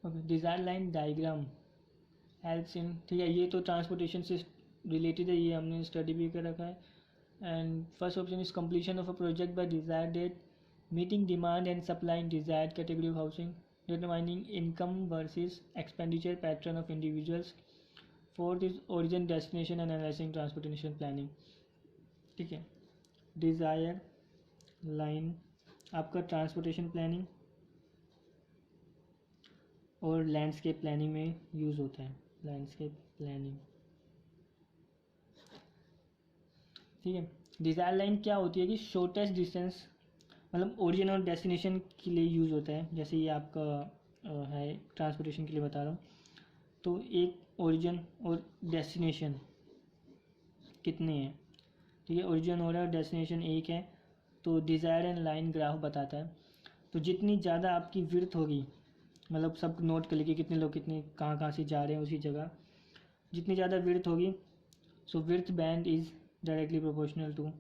Okay, desire line diagram helps in. ठीक है, ये तो ट्रांसपोर्टेशन से रिलेटेड है, ये हमने स्टडी भी कर रखा है। And first option is completion of a project by desire date, meeting demand and supplying desired category of housing, determining income versus expenditure pattern of individuals. Fourth is origin destination and analysing transportation planning. ठीक है, desire line आपका transportation planning और landscape planning में use होता है, landscape planning. ठीक है, desire line क्या होती है कि शॉर्टेस्ट डिस्टेंस, मतलब ओरिजिन और डेस्टिनेशन के लिए यूज़ होता है। जैसे ये आपका है ट्रांसपोर्टेशन के लिए बता रहा हूँ, तो एक ओरिजिन और डेस्टिनेशन कितने हैं? ठीक है, ओरिजिन और डेस्टिनेशन एक है, तो डिज़ायर एंड लाइन ग्राफ बताता है। तो जितनी ज़्यादा आपकी विड्थ होगी, मतलब सब नोट कर लीजिए कितने लोग कितने कहाँ से जा रहे हैं उसी जगह, जितनी ज़्यादा विड्थ होगी, so width band is directly proportional to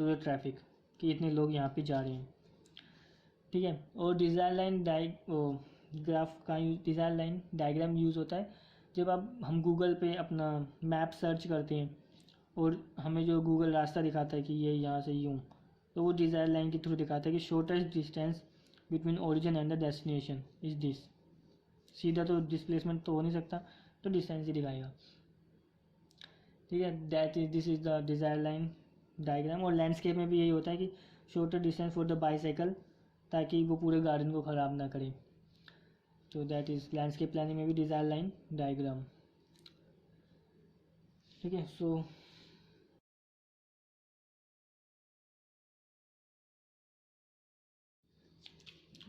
the traffic, कि इतने लोग यहाँ पे जा रहे हैं। ठीक है, और डिज़ायर लाइन ग्राफ का डिज़ायर लाइन डायग्राम यूज़ होता है जब हम गूगल पे अपना मैप सर्च करते हैं और हमें जो गूगल रास्ता दिखाता है कि ये यहाँ से यूँ, तो वो डिज़ायर लाइन के थ्रू दिखाता है कि shortest distance between origin and the destination is this. सीधा तो डिस्प्लेसमेंट तो हो नहीं सकता, तो डिस्टेंस ही दिखाएगा। ठीक है, this is the desire line diagram. और लैंडस्केप में भी यही होता है कि shorter distance for the bicycle, ताकि वो पूरे गार्डन को ख़राब ना करे। तो दैट इज़ लैंडस्केप प्लानिंग में भी डिज़ायर लाइन डायग्राम। ठीक है, सो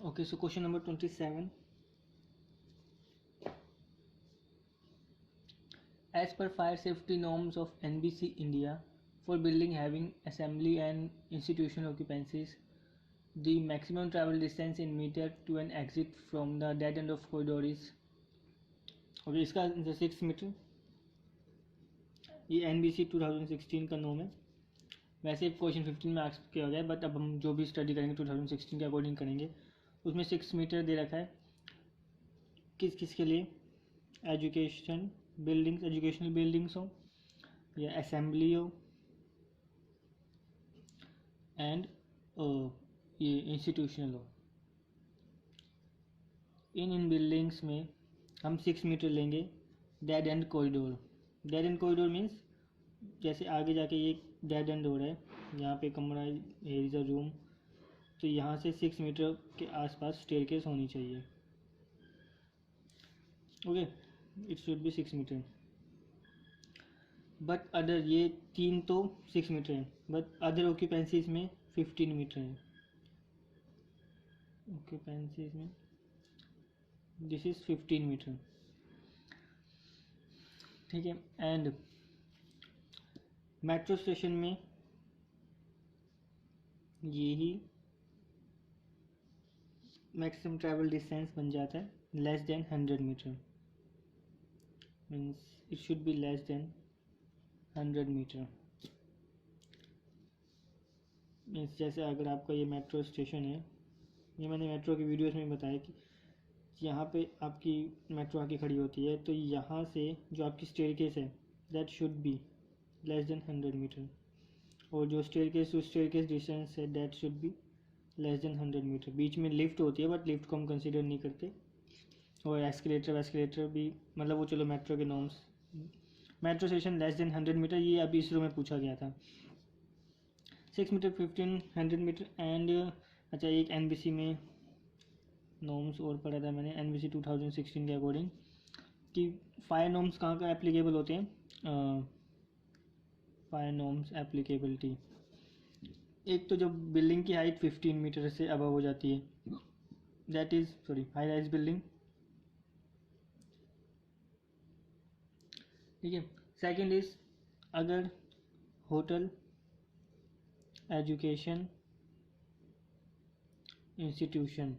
okay, so question number 27, as per fire safety norms of NBC India, for building having assembly and institutional occupancies, the maximum travel distance in meter to an exit from the dead end of corridor is, okay, इसका 6 metre. ये NBC 2016 का norm है। वैसे question 15 में ask किया गया है, but अब हम जो भी स्टडी करेंगे 2016 के अकॉर्डिंग करेंगे। उसमें 6 मीटर दे रखा है, किस किस के लिए? एजुकेशन बिल्डिंग्स, एजुकेशनल बिल्डिंग्स हो या असेंबली हो, एंड ये इंस्टीट्यूशनल हो। इन बिल्डिंग्स में हम 6 मीटर लेंगे। Dead and corridor, dead and corridor means जैसे आगे जाके ये डेड एंड हो रहा है, यहाँ पे कमरा है, इज अ रूम, तो यहाँ से 6 मीटर के आसपास स्टेयरकेस होनी चाहिए। Okay, it should be 6 metre. But other, ये 3 तो 6 मीटर है, बट अदर ऑक्यूपेंसीज में 15 मीटर है। ऑक्यूपेंसीज में दिस इज 15 मीटर। ठीक है। एंड मेट्रो स्टेशन में यही मैक्सिमम ट्रैवल डिस्टेंस बन जाता है less than 100 metre, means it should be less than 100 metre. Means जैसे अगर आपका ये मेट्रो स्टेशन है, ये मैंने मेट्रो की वीडियोस में बताया कि यहाँ पे आपकी मेट्रो आके खड़ी होती है, तो यहाँ से जो आपकी स्टेयरकेस है that should be less than 100 metre, और जो स्टेयरकेस टू स्टेयरकेस डिस्टेंस है that should be less than 100 metre. बीच में लिफ्ट होती है बट लिफ्ट को हम कंसिडर नहीं करते, और एस्केलेटर भी, मतलब वो चलो मेट्रो के norms. Metro station less than 100 metre, ये अभी इसरो में पूछा गया था। 6 मीटर 1500 मीटर एंड अच्छा, एक एनबीसी में नॉर्म्स और पढ़ा था मैंने, एनबीसी 2016 के अकॉर्डिंग, कि फायर नॉर्म्स कहाँ का एप्लीकेबल होते हैं। फायर नॉर्म्स एप्लीकेबिलिटी, एक तो जब बिल्डिंग की हाइट 15 मीटर से अबव हो जाती है, that is high rise building. ठीक है। सेकंड इज अगर होटल, एजुकेशन इंस्टीट्यूशन,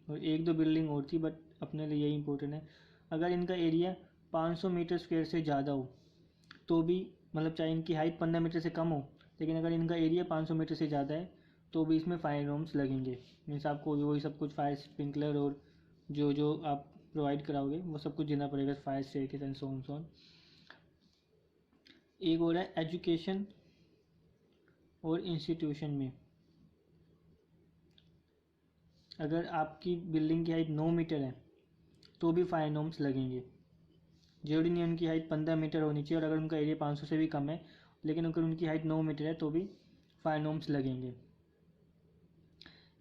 और एक दो बिल्डिंग और थी बट अपने लिए यही इंपॉर्टेंट है, अगर इनका एरिया 500 मीटर स्क्वायर से ज़्यादा हो तो भी, मतलब चाहे इनकी हाइट 15 मीटर से कम हो, लेकिन अगर इनका एरिया 500 मीटर से ज़्यादा है तो भी इसमें फायर नॉर्म्स लगेंगे। मीन्स आपको वही सब कुछ, फायर स्प्रिंकलर और जो जो आप प्रोवाइड कराओगे वो सब कुछ देना पड़ेगा, fire staircase and so on. एक और है एजुकेशन और इंस्टीट्यूशन में, अगर आपकी बिल्डिंग की हाइट 9 मीटर है तो भी फायर नॉर्म्स लगेंगे। जरूरी नहीं उनकी हाइट 15 मीटर होनी चाहिए, और अगर उनका एरिया 500 से भी कम है, लेकिन अगर उनकी हाइट 9 मीटर है तो भी फायर नॉर्म्स लगेंगे।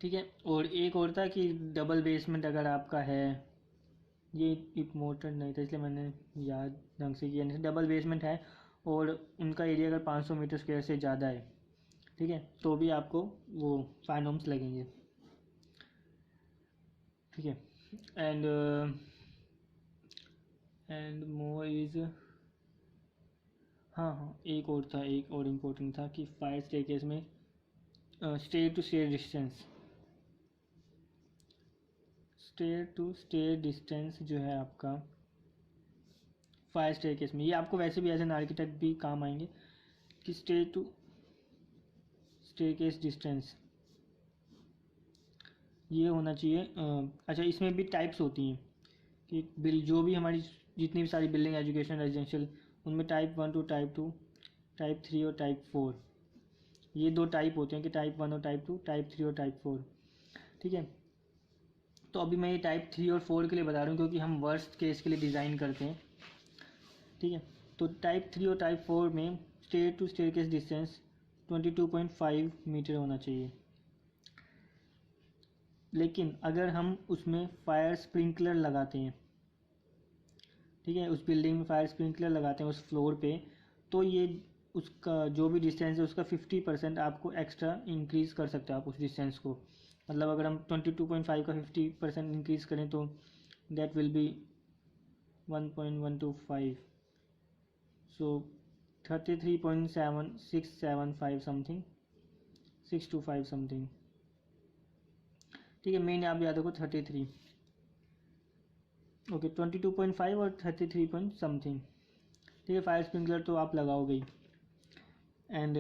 ठीक है। और एक और था कि डबल बेसमेंट अगर आपका है, ये इम्पोर्टेंट नहीं था इसलिए मैंने याद ढंग से किया नहीं। डबल बेसमेंट है और उनका एरिया अगर 500 मीटर स्क्वायर से ज़्यादा है, ठीक है, तो भी आपको वो फायर नॉर्म्स लगेंगे। ठीक है। एंड मोर इज, हाँ, एक और इम्पोर्टेंट था कि फायर स्टेयरकेस में स्टेयर टू स्टेयर डिस्टेंस जो है आपका फायर स्टेयरकेस में, ये आपको वैसे भी एज एन आर्किटेक्ट भी काम आएंगे कि स्टेयर टू स्टेयरकेस डिस्टेंस ये होना चाहिए। अच्छा, इसमें भी टाइप्स होती हैं कि जो भी हमारी जितनी भी सारी बिल्डिंग, एजुकेशन, रेजिडेंशियल, उनमें टाइप 1 टू टाइप 2, टाइप 3 और टाइप 4, ये दो टाइप होते हैं कि टाइप 1 और टाइप 2, टाइप 3 और टाइप 4। ठीक है। तो अभी मैं ये टाइप 3 और 4 के लिए बता रहा हूँ क्योंकि हम वर्स्ट केस के लिए डिज़ाइन करते हैं। ठीक है। तो टाइप 3 और टाइप 4 में stair to staircase distance 22.5 metre होना चाहिए, लेकिन अगर हम उसमें फायर स्प्रिंकलर लगाते हैं, ठीक है, उस बिल्डिंग में फायर स्प्रिंकलर लगाते हैं उस फ्लोर पे, तो ये उसका जो भी डिस्टेंस है उसका 50% आपको एक्स्ट्रा इंक्रीज़ कर सकते हैं आप उस डिस्टेंस को। मतलब अगर हम 22.5 का 50% इंक्रीज़ करें तो that will be 1.125, so 33.7675 something, 625 something. ठीक है, मेन आप याद रखो 33, ओके, 22.5 और 33 पॉइंट समथिंग। ठीक है, फायर स्प्रिंकलर तो आप लगाओगे ही। And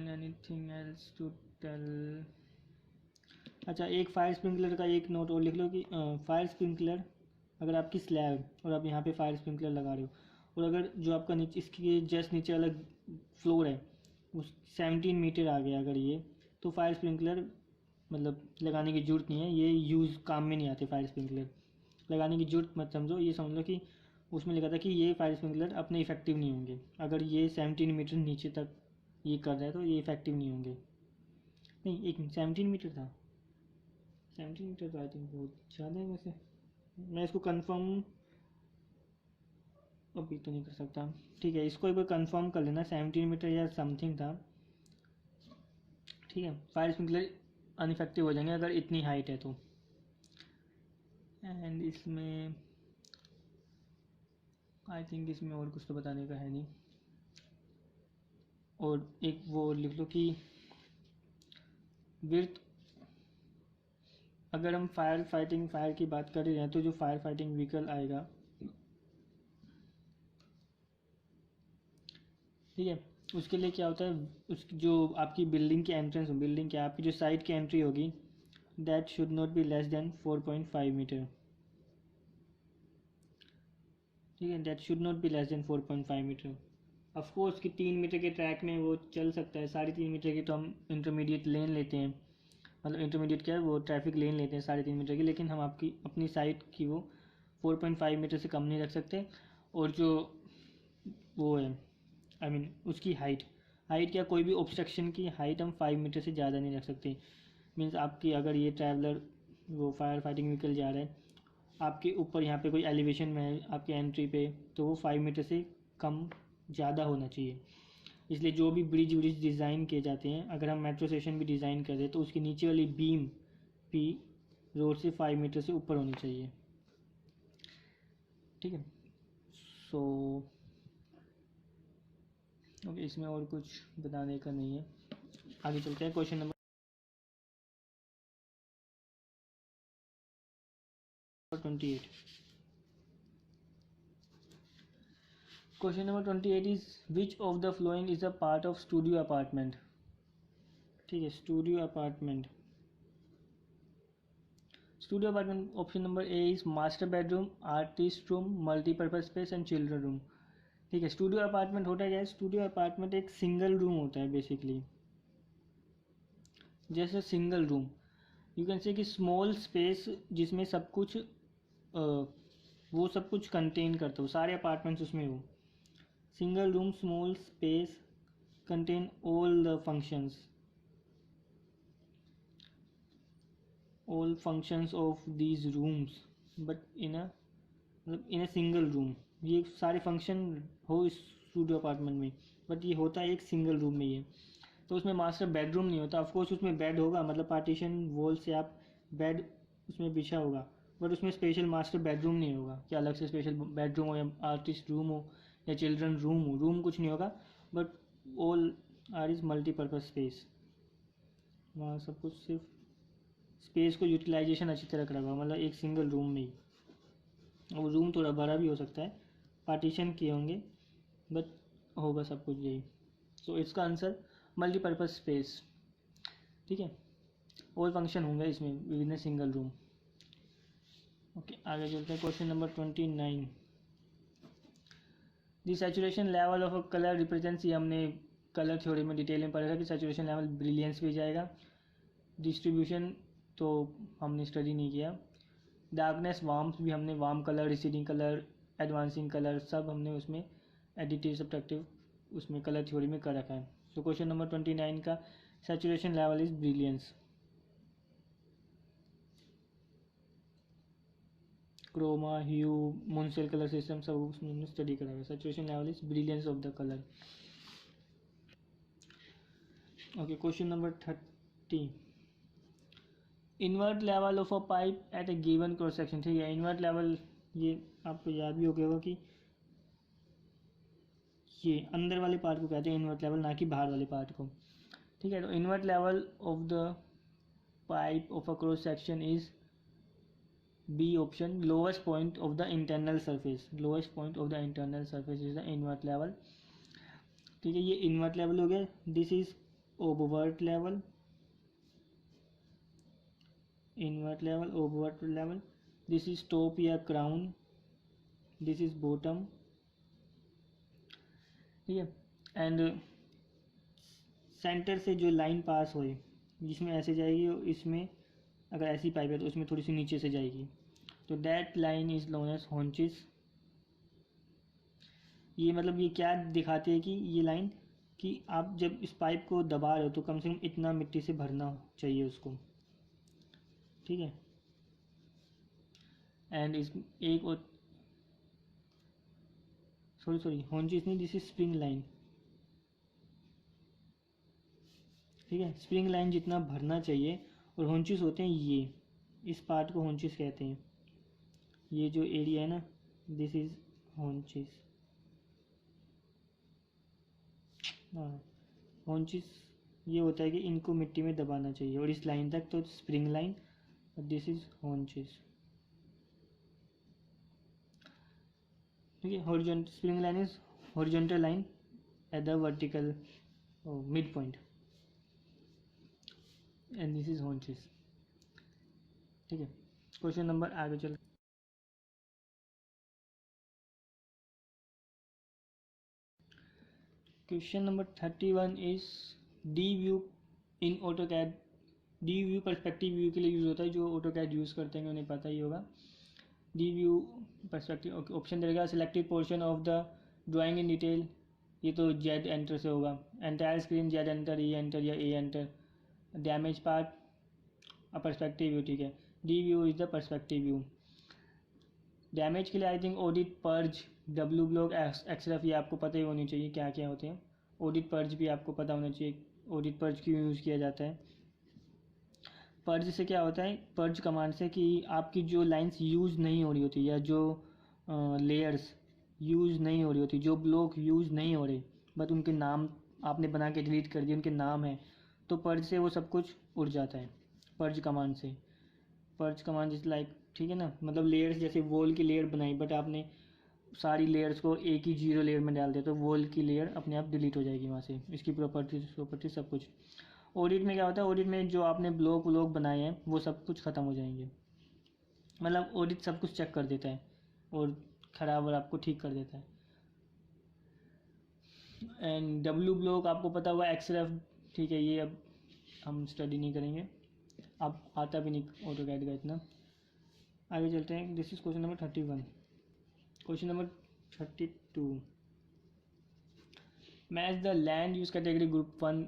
anything else to tell. अच्छा, एक फायर स्प्रिंकलर का एक नोट और लिख लो कि फायर स्प्रिंकलर अगर आपकी स्लैब और आप यहाँ पे फायर स्प्रिंकलर लगा रहे हो, और अगर जो आपका नीचे इसके जस्ट नीचे वाला फ्लोर है उस 17 मीटर आ गया अगर ये, तो फायर स्प्रिंकलर मतलब लगाने की ज़रूरत नहीं है, ये यूज़ काम में नहीं आते। फायर स्प्रिंकलर लगाने की ज़रूरत मत समझो, ये समझ लो कि उसमें लिखा था कि ये फायर स्प्रिंकलर अपने इफेक्टिव नहीं होंगे, अगर ये 17 मीटर नीचे तक ये कर रहा है तो ये इफेक्टिव नहीं होंगे। नहीं, एक 17 मीटर था, 17 मीटर तो आई थिंक बहुत ज़्यादा है वैसे, मैं इसको कंफर्म अभी तो नहीं कर सकता। ठीक है, इसको एक बार कंफर्म कर लेना, 17 मीटर या समथिंग था। ठीक है, फायर स्प्रिंकलर अनइफेक्टिव हो जाएंगे अगर इतनी हाइट है तो। एंड इसमें आई थिंक इसमें और कुछ तो बताने का है नहीं। और एक वो लिख लो कि विर्थ, अगर हम फायर की बात कर रहे हैं तो जो फायर फाइटिंग व्हीकल आएगा, ठीक है, उसके लिए क्या होता है, उस जो आपकी बिल्डिंग की एंट्रेंस, बिल्डिंग क्या आपकी जो साइड की एंट्री होगी, that should not be less than 4.5 metre. ठीक है, that should not be less than 4.5 metre. Of course कि 3 मीटर के ट्रैक में वो चल सकता है, 3.5 मीटर की तो हम इंटरमीडिएट लेन लेते हैं, मतलब इंटरमीडिएट क्या है वो ट्रैफिक लेन लेते हैं 3.5 मीटर की, लेकिन हम आपकी अपनी साइड की वो 4.5 मीटर से कम नहीं रख सकते। और जो वो है आई मीन उसकी हाइट, क्या कोई भी ऑब्स्ट्रक्शन की हाइट हम 5 मीटर से ज़्यादा नहीं रख सकते। मीन्स आपकी अगर ये ट्रैवलर वो फायर फाइटिंग व्हीकल जा रहा है आपके ऊपर, यहाँ पे कोई एलिवेशन में है आपके एंट्री पे, तो वो 5 मीटर से कम ज़्यादा होना चाहिए। इसलिए जो भी ब्रिज डिज़ाइन किए जाते हैं, अगर हम मेट्रो स्टेशन भी डिज़ाइन कर रहे तो उसकी नीचे वाली बीम भी रोड से 5 मीटर से ऊपर होनी चाहिए। ठीक है, सो ओके, इसमें और कुछ बताने का नहीं है। आगे चलते हैं question number 28। Question number 28 is which of the following is a part of studio apartment. ठीक है, studio apartment, option number A is master bedroom, artist room, multipurpose space and children room. ठीक है, स्टूडियो अपार्टमेंट होता क्या है, studio apartment एक single room होता है बेसिकली, जैसे सिंगल रूम यू कैन से कि स्मॉल स्पेस जिसमें सब कुछ वो सब कुछ कंटेन करता हो, सारे अपार्टमेंट्स उसमें हो। Single room, small space, contain all the functions of these rooms but in a single room. ये सारे फंक्शन हो इस स्टूडियो अपार्टमेंट में, बट ये होता है एक सिंगल रूम में ही है। तो उसमें मास्टर बेडरूम नहीं होता, ऑफकोर्स उसमें बेड होगा, मतलब पार्टीशन वॉल से आप बेड उसमें बिछा होगा, बट उसमें स्पेशल मास्टर बेडरूम नहीं होगा कि अलग से स्पेशल बेडरूम हो या आर्टिस्ट रूम हो या चिल्ड्रन रूम हो, रूम कुछ नहीं होगा, but all are is multipurpose space. वहाँ सब कुछ सिर्फ स्पेस को यूटिलाइजेशन अच्छी तरह करा हुआ, मतलब एक सिंगल रूम में ही। और रूम थोड़ा बड़ा भी हो सकता है, पार्टीशन किए होंगे, बट होगा सब कुछ यही। सो इसका आंसर मल्टीपर्पज स्पेस। ठीक है, और फंक्शन होंगे इसमें with in single room. Okay, आगे चलते हैं question number 29। The saturation level of a colour represents, ये हमने कलर थ्योरी में डिटेल में पढ़ा था कि सैचुरेशन लेवल ब्रिलियंस भी जाएगा, डिस्ट्रीब्यूशन तो हमने स्टडी नहीं किया, डार्कनेस वार्म्स भी हमने warm colour, receding colour, advancing colour सब हमने उसमें एडिटिव सब्ट्रैक्टिव उसमें कलर थ्योरी में कर रखा है। सो क्वेश्चन नंबर 29 का saturation level is brilliance. Chroma, hue, Munsell colour system सब उसमें हमने स्टडी करा है। Saturation level is brilliance of the colour. Okay, question number 30। Invert level of a pipe at a given cross section. ठीक है, invert level ये आपको याद भी हो गया होगा कि ये अंदर वाले पार्ट को कहते हैं इन्वर्ट लेवल, ना कि बाहर वाले पार्ट को। ठीक है, तो invert level of the pipe of a cross section is B option, lowest point of the internal surface. Lowest point of the internal surface is the invert level. ठीक है, ये इन्वर्ट लेवल हो गया। This is obvert level, invert level, obvert level. This is top या crown, this is bottom. ठीक है, and centre से जो लाइन पास होए जिसमें ऐसे जाएगी, इसमें अगर ऐसी पाइप है तो उसमें थोड़ी सी नीचे से जाएगी, तो that line is known as haunches. ये मतलब ये क्या दिखाती है कि ये लाइन कि आप जब इस पाइप को दबा रहे हो तो कम से कम इतना मिट्टी से भरना चाहिए उसको। ठीक है, एंड इस एक और सॉरी हॉन्चिस नहीं, दिस इज स्प्रिंग लाइन। ठीक है, स्प्रिंग लाइन जितना भरना चाहिए, और हॉन्चिस होते हैं ये, इस पार्ट को हॉन्चिस कहते हैं। ये जो एरिया है ना, दिस इज हॉन्चेस, हाँ हॉन्चेस ये होता है कि इनको मिट्टी में दबाना चाहिए, और इस लाइन तक तो spring line, this is haunches. ठीक है, horizontal spring line is horizontal line at the vertical mid point, and this is haunches. ठीक है, क्वेश्चन नंबर आगे चल। Question number 31 is D view in AutoCAD. D view perspective view के लिए use होता है, जो ऑटोकैड यूज़ करते हैं उन्हें पता ही होगा। डी व्यू पर्सपेक्टिव ऑप्शन देगा selected portion of the drawing in detail, ये तो जेड एंटर से होगा। Entire screen Z enter, E enter या A enter. Damage part a perspective view, ठीक है। D view is the perspective view. Damage के लिए I think audit, purge, W block, xref, ये आपको पता ही होनी चाहिए क्या क्या होते हैं। ऑडिट पर्ज भी आपको पता होना चाहिए, ऑडिट पर्ज क्यों यूज़ किया जाता है। पर्ज से क्या होता है, पर्ज कमांड से कि आपकी जो लाइंस यूज़ नहीं हो रही होती, या जो लेयर्स यूज़ नहीं हो रही होती, जो ब्लॉक यूज़ नहीं हो रहे, बट उनके नाम आपने बना के डिलीट कर दिए, उनके नाम है, तो पर्ज से वो सब कुछ उड़ जाता है, पर्ज कमांड से। पर्ज कमांड इज लाइक, ठीक है ना, मतलब लेयर्स, जैसे वॉल की लेयर बनाई बट आपने सारी लेयर्स को एक ही जीरो लेयर में डाल दिया, तो वॉल की लेयर अपने आप डिलीट हो जाएगी वहाँ से, इसकी प्रॉपर्टी सब कुछ। ऑडिट में क्या होता है, ऑडिट में जो आपने ब्लॉक बनाए हैं वो सब कुछ ख़त्म हो जाएंगे, मतलब ऑडिट सब कुछ चेक कर देता है और ख़राब और आपको ठीक कर देता है। एंड डब्ल्यू ब्लॉक आपको पता हुआ, एक्सरफ, ठीक है, ये अब हम स्टडी नहीं करेंगे, अब आता भी नहीं ऑटोकैड का इतना। आगे चलते हैं, this is question number 31। Question number 32, match the land use category group 1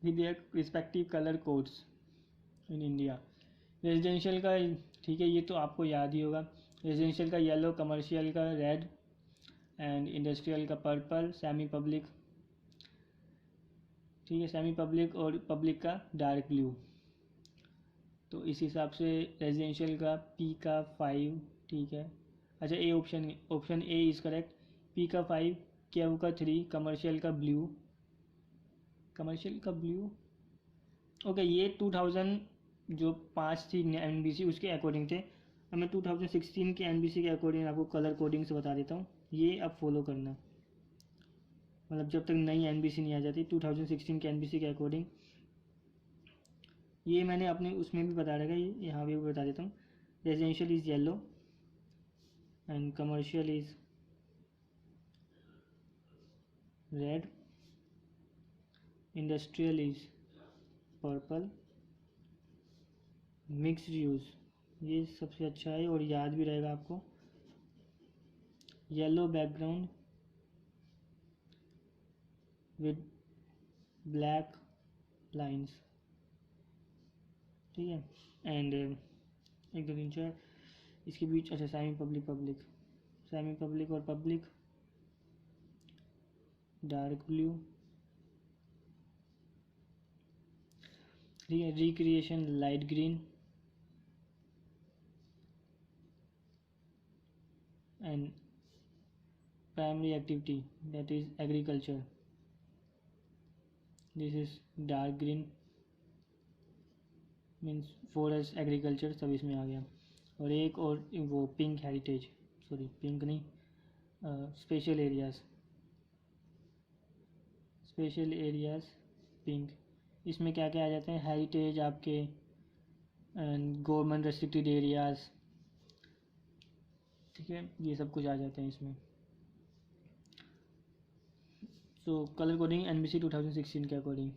with their respective colour codes in India. Residential का, ठीक है, ये तो आपको याद ही होगा। रेजिडेंशियल का येलो, कमर्शियल का रेड, एंड इंडस्ट्रियल का पर्पल, सेमी पब्लिक, ठीक है, सेमी पब्लिक और पब्लिक का डार्क ब्लू। तो इस हिसाब से रेजिडेंशियल का पी का 5, ठीक है। अच्छा, A option A is correct, P का 5, क्यू का 3, कमर्शियल का ब्लू, ओके। ये 2000 जो 5 थी एनबीसी उसके अकॉर्डिंग थे, अब मैं 2016 के एनबीसी के अकॉर्डिंग आपको कलर कोडिंग से बता देता हूँ, ये अब फॉलो करना, मतलब जब तक नई एनबीसी नहीं आ जाती 2016 के एनबीसी के अकॉर्डिंग। ये मैंने अपने उसमें भी बता रखा है, यहाँ भी बता देता हूँ। Residential is yellow and commercial is red, industrial is purple, mixed use, ये सबसे अच्छा है और याद भी रहेगा आपको, yellow background with black lines, ठीक है। एंड 1 2 3 4 इसके बीच, अच्छा, सेमी पब्लिक और पब्लिक डार्क ब्लू, ठीक है। Recreation light green, and primary activity that is agriculture, this is dark green, means forest agriculture सब इसमें आ गया। और एक और वो पिंक हेरिटेज, सॉरी पिंक नहीं, स्पेशल एरियाज़ पिंक। इसमें क्या क्या आ जाते हैं, हेरिटेज आपके, गवर्नमेंट रेस्ट्रिक्टेड एरियाज़, ठीक है, ये सब कुछ आ जाते हैं इसमें। सो कलर कोडिंग एनबीसी 2016 के अकॉर्डिंग,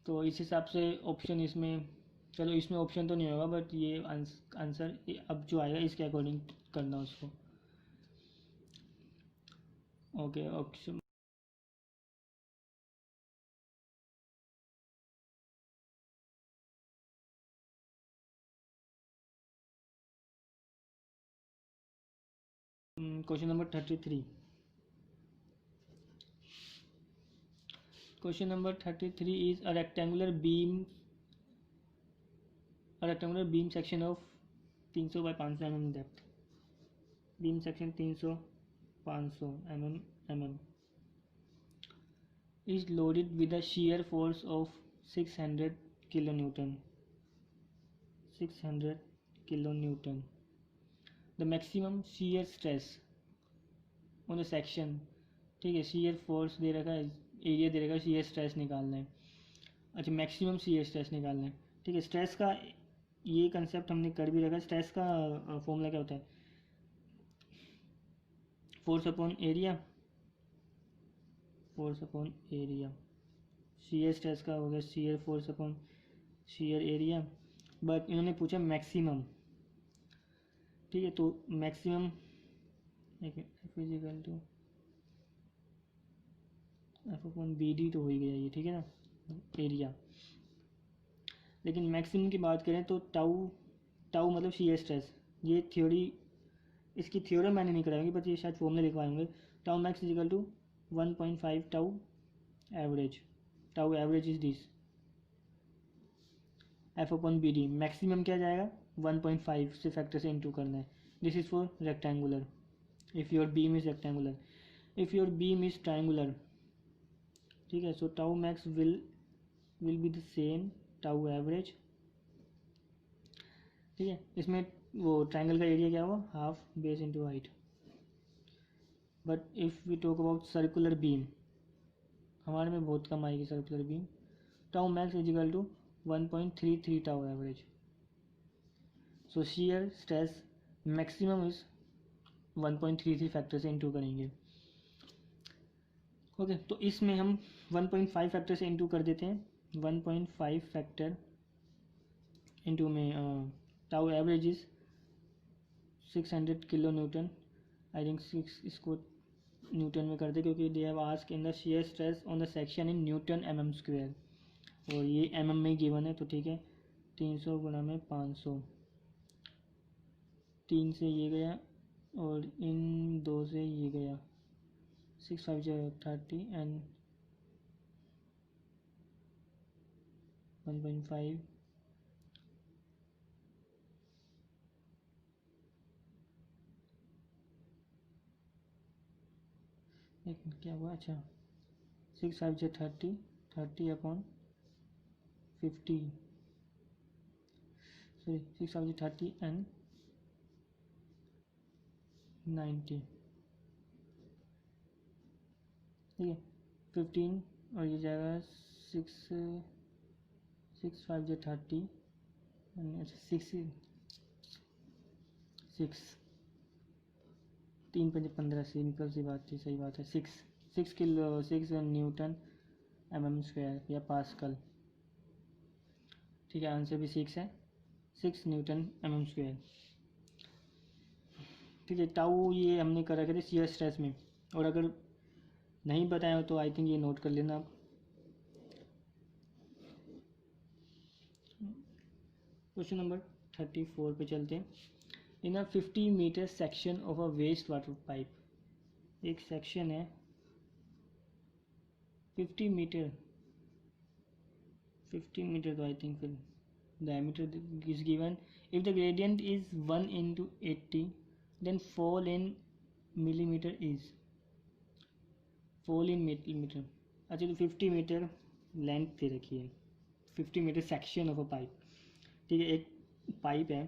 तो इस हिसाब से ऑप्शन इसमें, चलो इसमें ऑप्शन तो नहीं होगा बट ये आंसर अब जो आएगा इसके अकॉर्डिंग करना उसको, okay. Option question number 33। Question number 33 is a rectangular beam section of 300 by 500 mm depth. Beam section 300 500 mm is loaded with a shear force of 600 kilonewton. 600 kilonewton. The maximum shear stress on the section. ठीक है, shear force दे रखा है, area दे रखा है, shear stress निकालना है. अच्छा, maximum shear stress निकालना है. ठीक है, स्ट्रेस का ये कंसेप्ट हमने कर भी रखा है. स्ट्रेस का फॉर्मूला क्या होता है? Force upon area. Force upon area. shear stress का हो गया shear force upon shear area. But इन्होंने पूछा मैक्सिमम. ठीक है, तो maximum is equal to F upon B D तो हो ही गया ये. ठीक है ना, एरिया. लेकिन मैक्सिमम की बात करें तो टाउ मतलब shear स्ट्रेस. ये थ्योरी, इसकी थ्योरम मैंने नहीं कराएंगे, बट ये शायद फॉर्मूला लिखवाएंगे. Tau max is equal to 1.5 tau average. Tau average is this F upon B D. Maximum क्या जाएगा? 1.5 से फैक्टर से इनटू करना है. This is for rectangular. If your beam is rectangular, if your beam is triangular. ठीक है, so tau max will be the same tau average. ठीक है, इसमें वो ट्राइंगल का एरिया क्या हुआ? Half base into height. But if we talk about circular beam, हमारे में बहुत कम आएगी circular beam. Tau max is equal to 1.33 tau average. So shear stress maximum is 1.33 factor से इंटू करेंगे. ओके, तो इसमें हम 1.5 फैक्टर से इंटू कर देते हैं. 1.5 फैक्टर इंटू में tau average is 600 kilo Newton. I think 6 इसको न्यूटन में कर दे, क्योंकि दे have ask in the shear stress on the section in newton mm square, और ये mm में गिवन है. तो ठीक है, 300 गुणा में 500. 3 से ये गया और इन 2 से ये गया. 6 5 30 एंड 1.5 क्या हुआ? अच्छा, 6 5 30 30 अपॉन 50. Sorry, 6 5 30 and 90. ठीक है, 15 और ये जाएगा 6 5 30. अच्छा, 6 3 5 15. सिंपल सी बात थी, सही बात है. 6 किलो 6 न्यूटन mm स्क्वायर या पास्कल. ठीक है, आंसर भी 6 है. 6 न्यूटन mm स्क्वायर. ठीक है, टाउ ये हमने कर रखे थे shear स्ट्रेस में, और अगर नहीं बताया हो तो आई थिंक ये नोट कर लेना आप. क्वेश्चन नंबर 34 पे चलते हैं. In a 50 metre section of a waste water pipe. एक सेक्शन है 50 मीटर. 50 मीटर तो आई थिंक फिर diameter is given. If the gradient is 1 into 80, then fall in millimeter is. fall in millimeter. अच्छा, तो 50 metre length दे रखी है. 50 metre section of a pipe. ठीक है, एक पाइप है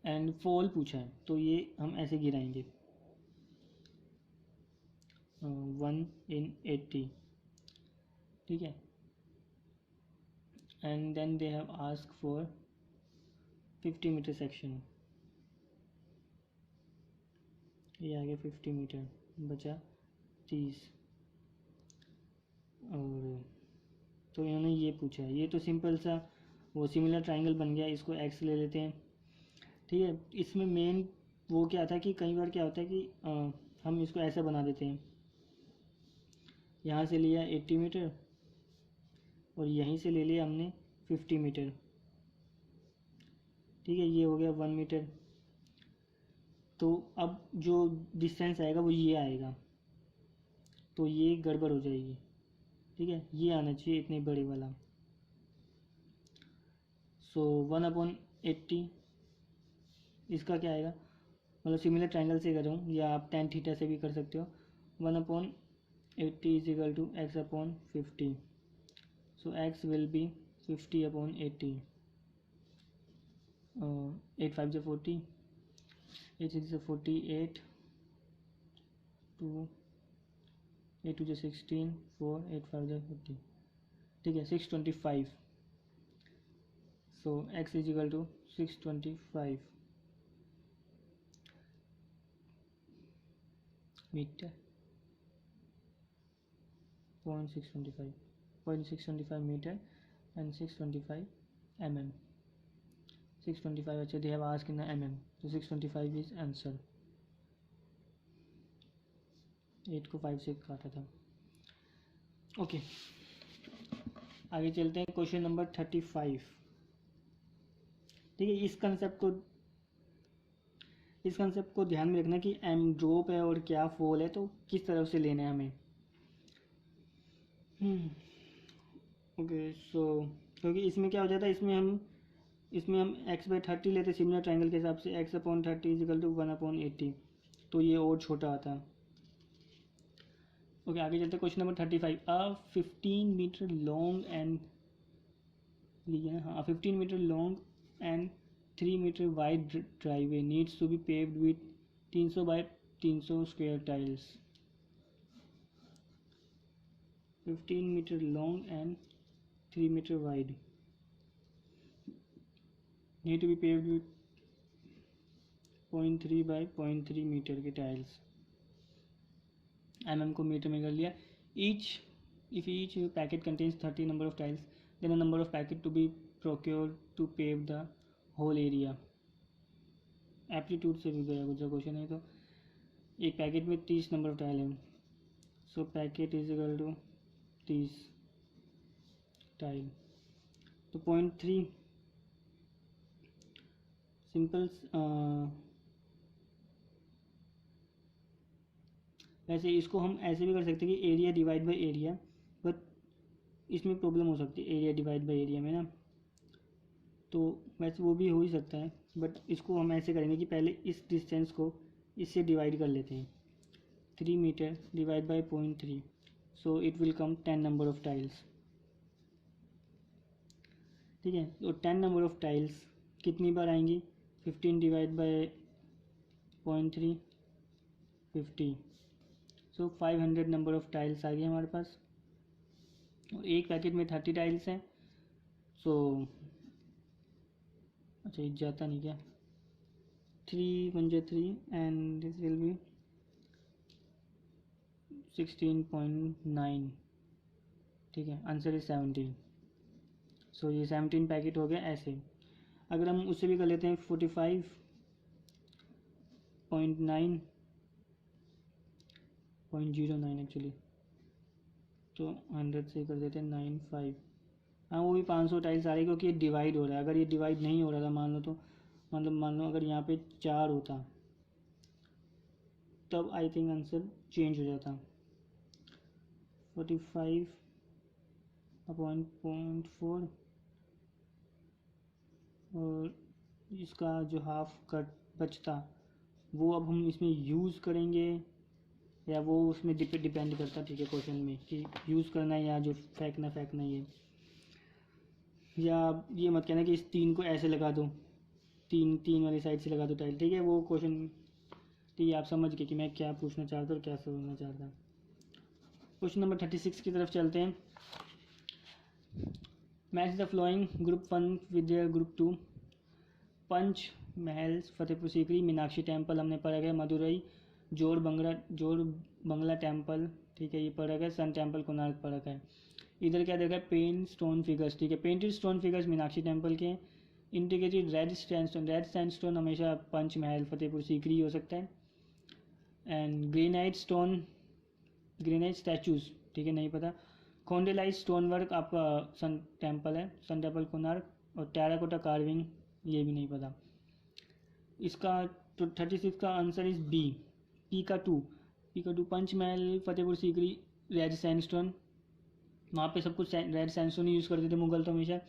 एंड फॉल पूछा है, तो ये हम ऐसे गिराएंगे 1 in 80. ठीक है, and then they have ask for 50 metre section. ये आ गया 50 मीटर, बचा 30. और तो इन्होंने ये पूछा है. ये तो सिंपल सा वो सिमिलर ट्राइंगल बन गया. इसको एक्स ले लेते हैं. ठीक है, इसमें मेन वो क्या था कि कई बार क्या होता है कि हम इसको ऐसा बना देते हैं. यहाँ से लिया 80 मीटर और यहीं से ले लिया हमने 50 मीटर. ठीक है, ये हो गया 1 मीटर. तो अब जो डिस्टेंस आएगा वो ये आएगा, तो ये गड़बड़ हो जाएगी. ठीक है, ये आना चाहिए इतने बड़े वाला. सो 1/80 इसका क्या आएगा? मतलब सिमिलर ट्राइंगल से कर रहा हूँ, या आप tan थीटा से भी कर सकते हो। 1/80 is equal to x upon 50, so x will be 50/80, 8 5 से 40, 8 6 से 48, 2 8 2 से 16, 4 8 5 से 50, ठीक है 625। So x is equal to 625 metre, 0.625 metre and 625 mm, 625 अच्छा they have asked in mm, so 625 is answer. 8 को 5 से काटा था। ओके आगे चलते हैं, क्वेश्चन नंबर 35। ठीक है, इस कंसेप्ट को ध्यान में रखना कि एम ड्रॉप है और क्या फॉल है, तो किस तरफ से लेना है हमें। ओके सो क्योंकि इसमें क्या हो जाता है, इसमें हम x/30 लेते सिमिलर ट्राइंगल के हिसाब से, x/30 इज इक्वल टू 1/80, तो ये और छोटा आता है। ओके आगे चलते हैं, question number 35। 15 metre long and लीजिए ना, हाँ 15 metre long and 3 metre wide driveway needs to be paved with 300 by 300 square tiles. 15 metre long and 3 metre wide need to be paved with 0.3 by 0.3 metre के tiles. mm को metre में कर लिया। If each packet contains 30 number of tiles, then a number of packet to be procured to pave the whole area। Aptitude से भी गया कुछ question है, तो एक पैकेट में 30 नंबर ऑफ टाइल हैं, so packet is equal to 30 tile, तो 0.3 सिंपल। वैसे इसको हम ऐसे भी कर सकते हैं कि area divide by area, but इसमें प्रॉब्लम हो सकती है एरिया डिवाइड बाय एरिया में ना, तो वैसे वो भी हो ही सकता है, बट इसको हम ऐसे करेंगे कि पहले इस डिस्टेंस को इससे डिवाइड कर लेते हैं। 3 metre divide by 0.3, so it will come 10 number of tiles. ठीक है, तो 10 नंबर ऑफ टाइल्स कितनी बार आएंगी, 15 divide by 0.3 50, so 500 number of tiles आ गए हमारे पास, और एक पैकेट में 30 टाइल्स हैं, सो अच्छा ये जाता नहीं क्या, 3 1 3 एंड दिस विल बी 16.9, ठीक है आंसर इज 17। सो ये 17 पैकेट हो गया। ऐसे अगर हम उससे भी कर लेते हैं 45.9 एक्चुअली, तो 100 से कर देते हैं 95, हाँ वो भी 500 टाइल्स आ रही है, क्योंकि ये डिवाइड हो रहा है। अगर ये डिवाइड नहीं हो रहा था मान लो, तो मतलब मान लो अगर यहाँ पे 4 होता तब आई थिंक आंसर चेंज हो जाता। 45/0.4 और इसका जो हाफ कट बचता वो अब हम इसमें यूज़ करेंगे, या वो उसमें डिपेंड करता, ठीक है क्वेश्चन में, कि यूज़ करना है या जो फेंकना ही है। या ये मत कहना कि इस 3 को ऐसे लगा दो, तीन वाली साइड से लगा दो टाइल, ठीक है वो क्वेश्चन, ठीक है आप समझ गए कि मैं क्या पूछना चाहता और क्या समझना चाहता। क्वेश्चन नंबर 36 की तरफ चलते हैं। Match the flowing group 1 with group 2। Punch Mahal, Fatehpur Sikri, Meenakshi temple हमने पढ़ा गया, मदुरई, जोड़ बंगला टेम्पल, ठीक है ये पढ़ा गया, सन टेम्पल कोणार्क पढ़ा गया। इधर क्या देखा है, पेंट स्टोन फिगर्स, ठीक है painted stone figures Meenakshi temple के। इंटीग्रेटेड रेड सैंडस्टोन हमेशा पंच महल फतेहपुर सीकरी हो सकता है। एंड ग्रेनाइट स्टैचूज, ठीक है नहीं पता। खोंडेलाइट स्टोन वर्क आपका सन टेम्पल कोणार्क। और टेराकोटा कार्विंग ये भी नहीं पता। इसका तो 36 का आंसर इज बी, पी का 2 पंचमहल फतेहपुर सीकरी रेड सैंडस्टोन, वहाँ पे सब कुछ रेड सैंडस्टोन ही यूज़ करते थे मुगल तो हमेशा।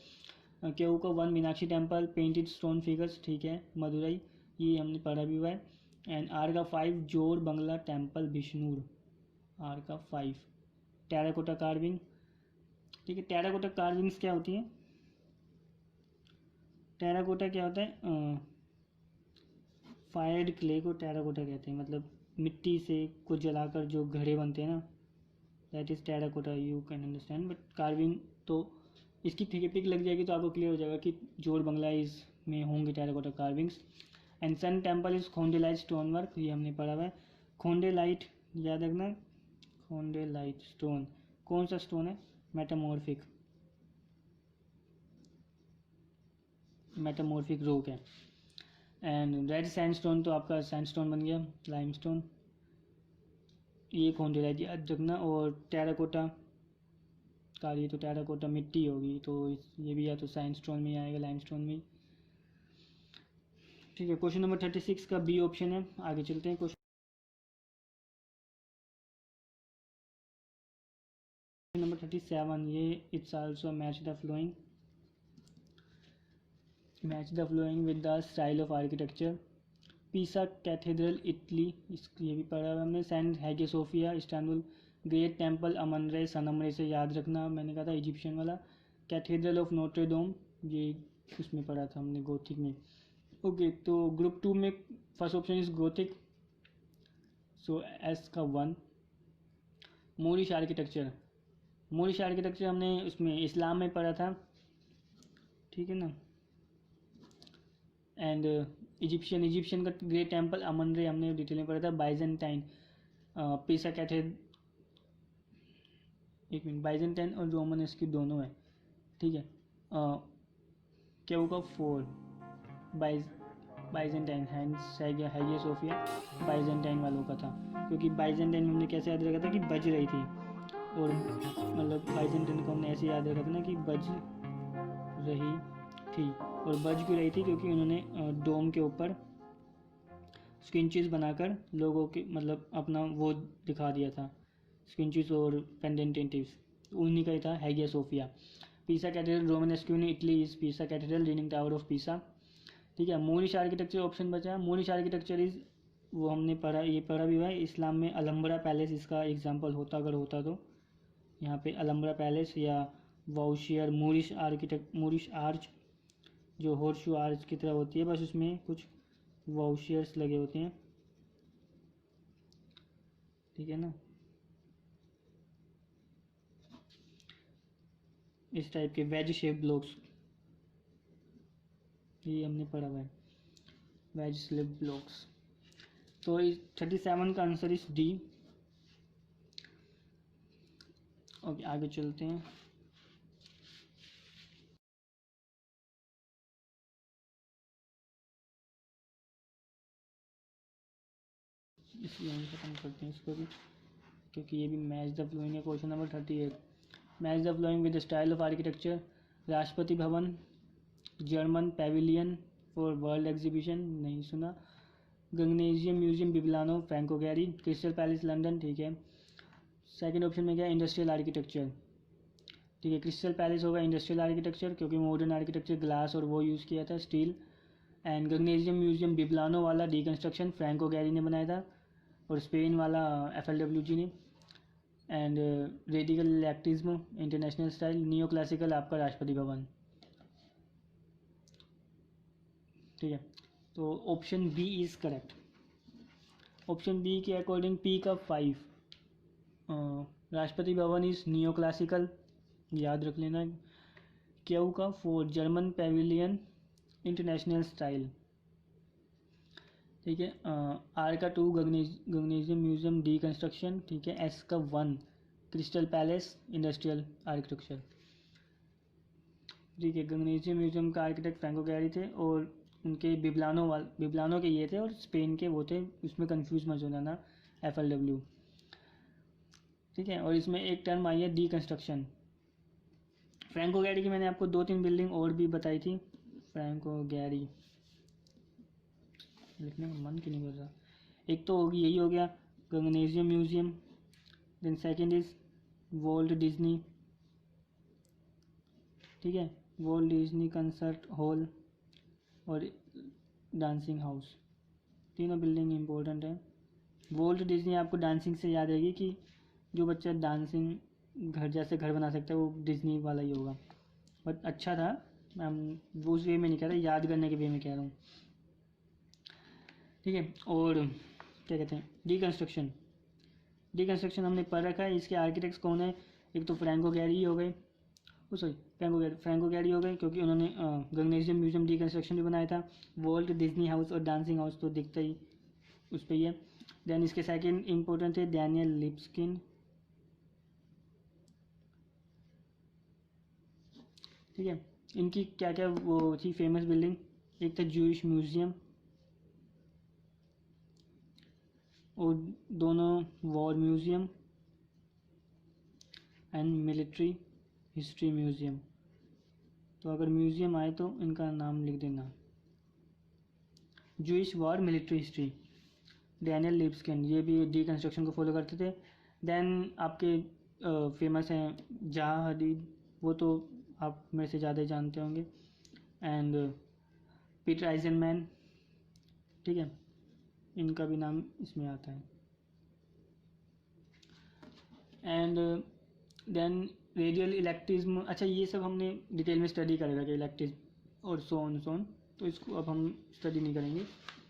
केहू का 1 Meenakshi temple painted stone figures, ठीक है मदुरई ये हमने पढ़ा भी हुआ है। एंड आर का 5 जोर बंगला टेम्पल बिश्नूर, आर का 5। टेराकोटा कार्विंग, ठीक है। टेराकोटा कार्विंग्स क्या होती है? टेराकोटा क्या होता है? फायर्ड क्ले को टेराकोटा कहते हैं, मतलब मिट्टी से कुछ जलाकर जो घड़े बनते हैं ना, that is terracotta, you can understand. But carving तो इसकी पिक लग जाएगी तो आपको क्लियर हो जाएगा कि जोर बंगला इस में होंगे terracotta carvings. And sun temple is khondalite stone work, ये हमने पढ़ा हुआ है। खोंडेलाइट याद रखना, खोंडेलाइट स्टोन कौन सा स्टोन है? मेटामॉर्फिक, मेटामॉर्फिक रॉक है। एंड रेड सैंडस्टोन तो आपका सैंडस्टोन बन गया, लाइमस्टोन, ये खोंडेलाइट याद रखना। और टेराकोटा का ये तो टेराकोटा मिट्टी होगी, तो ये भी या तो सैंडस्टोन में आएगा, लाइमस्टोन में। ठीक है, क्वेश्चन नंबर 36 का बी ऑप्शन है। आगे चलते हैं। क्वेश्चन नंबर 37, ये it's also match the flowing, match the following with the style of architecture. पीसा कैथेड्रल इटली, ये भी पढ़ा हुआ हमने। सेंट हैगे सोफिया इस्तांबुल, ग्रेट टेम्पल अमन रे सनम रे से याद रखना, मैंने कहा था इजिप्शियन वाला। कैथेड्रल ऑफ नोट्रेडोम, ये उसमें पढ़ा था हमने, गोथिक में। ओके, तो ग्रुप 2 में first option is Gothic, so S का 1। मोरिश आर्किटेक्चर, मोरिश आर्किटेक्चर हमने उसमें इस्लाम में पढ़ा था, ठीक है ना। एंड इजिप्शियन का ग्रेट टेम्पल अमन रे हमने डिटेल में पढ़ा था। बाइजेंटाइन, पीसा कैथेड, एक मिनट, बाइजेंटाइन और रोमन इसकी दोनों है, ठीक है। क्या होगा 4, बाइजेंटाइन हैगिया सोफिया बाइजेंटाइन वालों का था, क्योंकि बाइजेंटाइन में हमने कैसे याद रखा था कि बज रही थी, और मतलब बाइजेंटाइन को हमने ऐसे याद रखा था ना कि बज रही थी। और बज क्यों रही थी? क्योंकि उन्होंने डोम के ऊपर स्किंचेस बनाकर लोगों के मतलब अपना वो दिखा दिया था, स्किंचेस और पेंडेंटेटिव्स, उन्हीं का ही था हैगिया सोफिया। पीसा कैथेड्रल रोमन एस्क्यून इटली इज पीसा cathedral leaning tower of Pisa, ठीक है। मोरिश आर्किटेक्चर ऑप्शन बचा। मोरिश आर्किटेक्चर इज, वो हमने पढ़ा, ये पढ़ा भी हुआ है। इस्लाम में अलम्बरा पैलेस इसका एग्जाम्पल होता, अगर होता तो यहाँ पे अलम्बरा पैलेस या वाउशियर मोरिश आर्किटेक्ट, मोरिश आर्च जो हॉर्सशू आर्च की तरह होती है, बस उसमें कुछ वाउशियर्स लगे होते हैं, ठीक है ना, इस टाइप के वेज शेप ब्लॉक्स, ये हमने पढ़ा हुआ है, वेज शेप ब्लॉक्स। तो 37 का आंसर इज डी। ओके, आगे चलते हैं। इसलिए हम खत्म करते हैं इसको भी, क्योंकि ये भी मैच द फ्लोइंग है। Question number 38, match the following with the style of architecture. Rashtrapati Bhavan, German pavilion for world exhibition, नहीं सुना। Guggenheim museum Bilbao Frank O Gehry, crystal palace London, ठीक है। सेकंड ऑप्शन में क्या, इंडस्ट्रियल आर्किटेक्चर, ठीक है। क्रिस्टल पैलेस होगा इंडस्ट्रियल आर्किटेक्चर, क्योंकि मॉडर्न आर्किटेक्चर ग्लास और वो यूज़ किया था, स्टील। एंड गगनेशियम म्यूजियम बिब्लानो वाला डिकंस्ट्रक्शन फ्रैंको गैरी ने बनाया था, और स्पेन वाला FLWG ने। And radical eclecticism international style, neo classical आपका राष्ट्रपति भवन, ठीक है। तो option B is correct. Option B के अकॉर्डिंग पी का 5, Rashtrapati Bhavan is neo classical, याद रख लेना। क्यू का 4, जर्मन पेविलियन इंटरनेशनल स्टाइल, ठीक है। आर का 2, गगनेशियम म्यूजियम डिकंस्ट्रक्शन, ठीक है। एस का 1, क्रिस्टल पैलेस इंडस्ट्रियल आर्किटेक्चर, ठीक है। गगनेशियम म्यूजियम का आर्किटेक्ट फ्रैंको गैरी थे, और उनके बिब्लानो के ये थे, और स्पेन के वो थे, उसमें कंफ्यूज मत होना ना, FLW, ठीक है। और इसमें एक टर्म आई है डिकंस्ट्रक्शन। फ्रैंको गैरी की मैंने आपको 2-3 बिल्डिंग और भी बताई थी। फ्रैंको गैरी लिखने का मन क्यों नहीं कर रहा। एक तो होगी, यही हो गया Guggenheim museum, then second is Walt Disney, ठीक है, वॉल्ट डिज्नी कंसर्ट हॉल और डांसिंग हाउस, तीनों बिल्डिंग इम्पोर्टेंट है। वॉल्ट डिज्नी आपको डांसिंग से याद आएगी कि जो बच्चा डांसिंग घर जैसे घर बना सकता है वो डिज्नी वाला ही होगा। बट अच्छा था, मैं उस वे में नहीं कह रहा, याद करने के वे में कह रहा हूँ। ठीक है, और क्या कहते हैं, डीकंस्ट्रक्शन। डीकंस्ट्रक्शन हमने पढ़ रखा है। इसके आर्किटेक्ट्स कौन है? एक तो फ्रैंको गैरी हो गए, सॉरी फ्रैंको गैरी हो गए, क्योंकि उन्होंने गगनेशियम म्यूजियम डीकंस्ट्रक्शन भी बनाया था। वॉल्ट डिज्नी हाउस और डांसिंग हाउस तो दिखता ही उस पर ही है। देन इसके सेकंड इम्पोर्टेंट है डैनियल लिबस्किन। ठीक है, इनकी क्या क्या वो थी फेमस बिल्डिंग? एक था जूइश म्यूजियम और दोनों war museum and military history museum. तो अगर म्यूजियम आए तो इनका नाम लिख देना, Jewish war military history. Daniel Libeskind, ये भी डीकंस्ट्रक्शन को फॉलो करते थे। देन आपके फेमस हैं जहा हदीद, वो तो आप मेरे से ज़्यादा ही जानते होंगे। एंड पीटर आइजनमैन, ठीक है, इनका भी नाम इसमें आता है। एंड देन रेडियल इलेक्ट्रिज्म, अच्छा ये सब हमने डिटेल में स्टडी करेगा कि इलेक्ट्रिज्म और सोन, तो इसको अब हम स्टडी नहीं करेंगे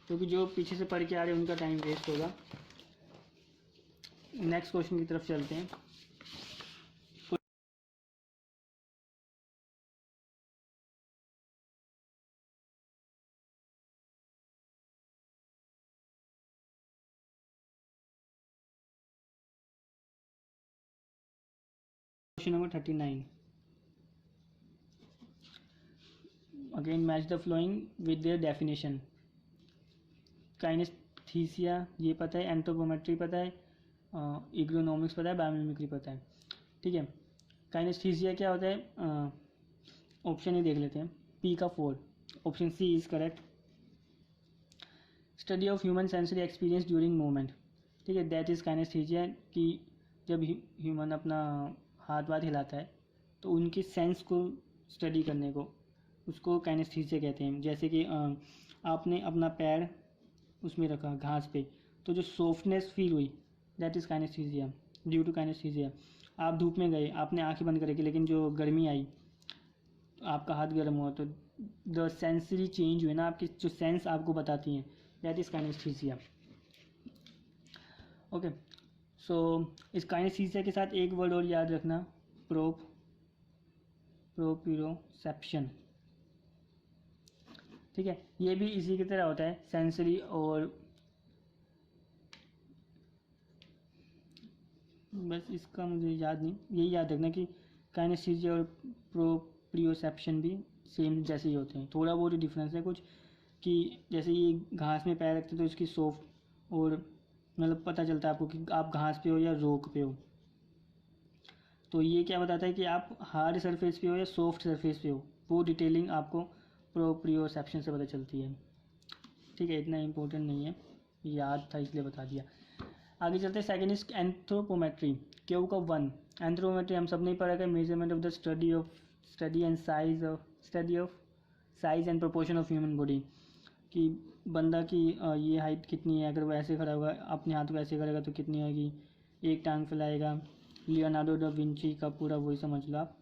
क्योंकि जो पीछे से पढ़ के आ रहे हैं उनका टाइम वेस्ट होगा। नेक्स्ट क्वेश्चन की तरफ चलते हैं। Question number 39, again match the following with their definition. Kinaesthesia ये पता है, एंथ्रोपोमेट्री पता है, इग्रोनॉमिक्स पता है, बायोमिमिक्री पता है। ठीक है, काइनेस्थीसिया क्या होता है? ऑप्शन ही देख लेते हैं, पी का 4, option C is correct. Study of human sensory experience during movement, ठीक है, दैट इज़ काइनेस्थीसिया, कि जब ह्यूमन अपना हाथ वाथ हिलाता है तो उनकी सेंस को स्टडी करने को, उसको काइनेस्थीसिया कहते हैं। जैसे कि आपने अपना पैर उसमें रखा घास पे, तो जो सॉफ्टनेस फील हुई, दैट इज़ काइनेस्थीसिया, ड्यू टू काइनेस्थीसिया। आप धूप में गए, आपने आंखें बंद कर रखी, लेकिन जो गर्मी आई तो आपका हाथ गर्म हुआ, तो द सेंसरी चेंज हुए ना, आपकी जो सेंस आपको बताती हैं, दैट इज़ काइनेस्थीसिया। ओके, सो इस काइनेस्थीसिया के साथ एक वर्ड और याद रखना, प्रोप्रियोसेप्शन। ठीक है, ये भी इसी की तरह होता है, सेंसरी और बस इसका मुझे याद नहीं, यही याद रखना कि काइनेस्थीसिया और प्रोप्रियोसेप्शन भी सेम जैसे ही होते हैं, थोड़ा बहुत डिफरेंस है कुछ, कि जैसे ये घास में पैर रखते तो इसकी सॉफ्ट और मतलब पता चलता है आपको कि आप घास पे हो या रोक पे हो। तो ये क्या बताता है कि आप हार्ड सरफेस पे हो या सॉफ्ट सरफेस पे हो, वो डिटेलिंग आपको प्रोप्रियोसेप्शन से पता चलती है। ठीक है, इतना इम्पोर्टेंट नहीं है, याद था इसलिए बता दिया। आगे चलते हैं, सेकेंड इज एंथ्रोपोमेट्री, क्यू का 1। एंथ्रोपोमेट्री हम सब नहीं पढ़ा है, measurement of the study and size and proportion of human body, कि बंदा की ये हाइट कितनी है, अगर वो ऐसे खड़ा होगा अपने हाथ को ऐसे करेगा तो कितनी होगी, एक टांग फैलाएगा, लियोनार्डो दा विंची का पूरा वही समझ लो आप।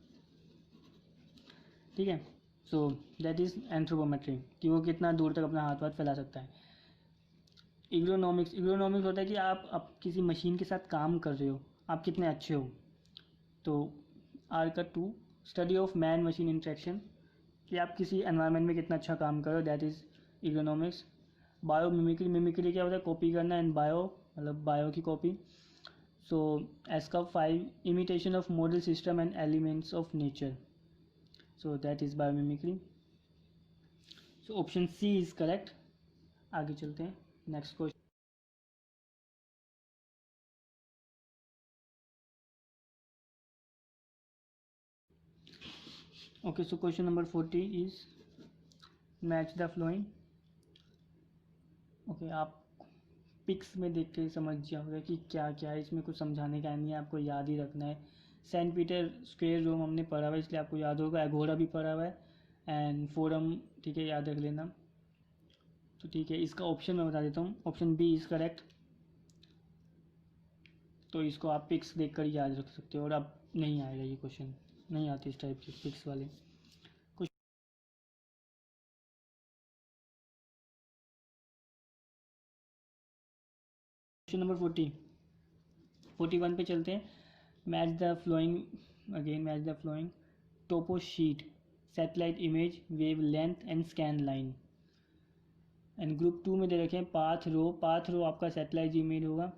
ठीक है, सो दैट इज़ एंथ्रोपोमेट्री, कि वो कितना दूर तक अपना हाथ वाथ फैला सकता है। इग्रोनॉमिक्स होता है कि आप किसी मशीन के साथ काम कर रहे हो, आप कितने अच्छे हो। तो आर का 2, study of man machine interaction, कि आप किसी एनवायरनमेंट में कितना अच्छा काम करो, that is ergonomics. Biomimicry क्या होता है? कॉपी करना, एंड बायो मतलब बायो की कॉपी। सो एस का 5, imitation of model system and elements of nature, so that is biomimicry. So option C is correct. आगे चलते हैं, next question. Okay, so question number 40 is match the flowing. Okay, आप pics में देख के समझ जाओगे कि क्या क्या है, इसमें कुछ समझाने का नहीं है, आपको याद ही रखना है। सेंट पीटर स्क्वेयर रोम हमने पढ़ा हुआ है इसलिए आपको याद होगा, एगोरा भी पढ़ा हुआ है, एंड फोरम, ठीक है, याद रख लेना। तो ठीक है, इसका ऑप्शन मैं बता देता हूँ, ऑप्शन बी इज़ करेक्ट। तो इसको आप पिक्स देख कर याद रख सकते हो, और अब नहीं आएगा ये क्वेश्चन, नहीं आते इस टाइप के पिक्स वाले। क्वेश्चन नंबर 41 पे चलते हैं। Match the following, again match the following topo sheet, satellite image, wave length and scan line. And group 2 में दे रखे हैं पाथ रो आपका सैटेलाइट इमेज होगा।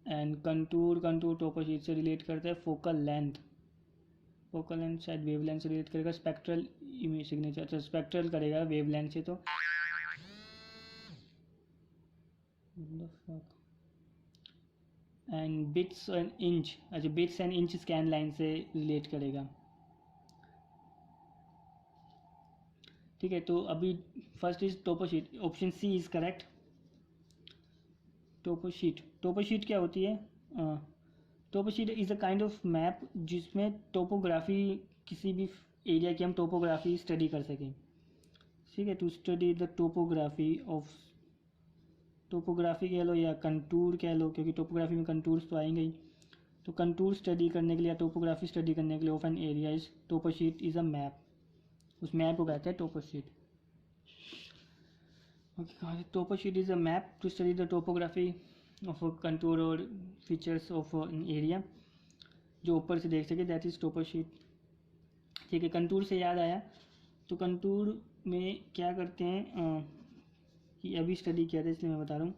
एंड कंटूर टोपो शीट से रिलेट करता है। फोकल लेंथ शायद वेव लेंथ से रिलेट करेगा। स्पेक्ट्रल इमेज सिग्नेचर, अच्छा स्पेक्ट्रल करेगा वेव लेंथ से। तो एंड बिट्स एंड इंच, अच्छा bits and inch scan line से रिलेट करेगा। ठीक है, तो अभी first is topo sheet, option C is correct. Topo sheet क्या होती है? Topo sheet is a kind of map जिसमें टोपोग्राफी, किसी भी एरिया की हम टोपोग्राफी स्टडी कर सकें। ठीक है, टू स्टडी द टोपोग्राफी कह लो या कंटूर कह लो, क्योंकि टोपोग्राफी में कंटूर्स तो आएंगे ही। तो कंटूर स्टडी करने के लिए या टोपोग्राफी स्टडी करने के लिए of an area is topo sheet is a map, उस मैप को कहते हैं topo sheet. Okay, topo sheet is a map to study the topography of contour और फीचर्स ऑफ एन एरिया, जो ऊपर से देख सके, दैट इज़ टोपो शीट। ठीक है, कंटूर से याद आया, तो कंटूर में क्या करते हैं कि अभी स्टडी किया था इसलिए मैं बता रहा हूँ।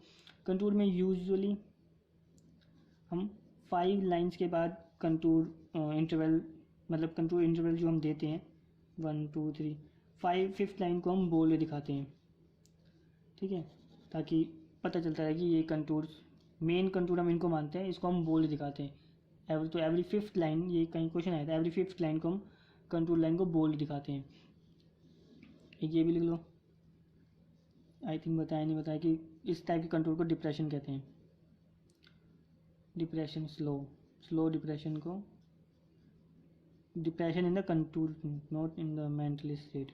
कंटूर में यूजुअली हम 5 लाइंस के बाद कंटूर इंटरवल, मतलब कंटूर इंटरवल जो हम देते हैं 1 2 3 5, 5th लाइन को हम बोल्ड दिखाते हैं। ठीक है, ताकि पता चलता है कि ये कंटूर, मेन कंटूर हम इनको मानते हैं, इसको हम बोल्ड दिखाते हैं। तो एवरी 5th लाइन, ये कहीं क्वेश्चन आया था, एवरी 5th लाइन को हम कंटूर लाइन को बोल्ड दिखाते हैं। ये भी लिख लो, आई थिंक बताया नहीं बताया कि इस टाइप के कंटूर को डिप्रेशन कहते हैं। डिप्रेशन, स्लो डिप्रेशन को, depression in the contour, not in the mental state.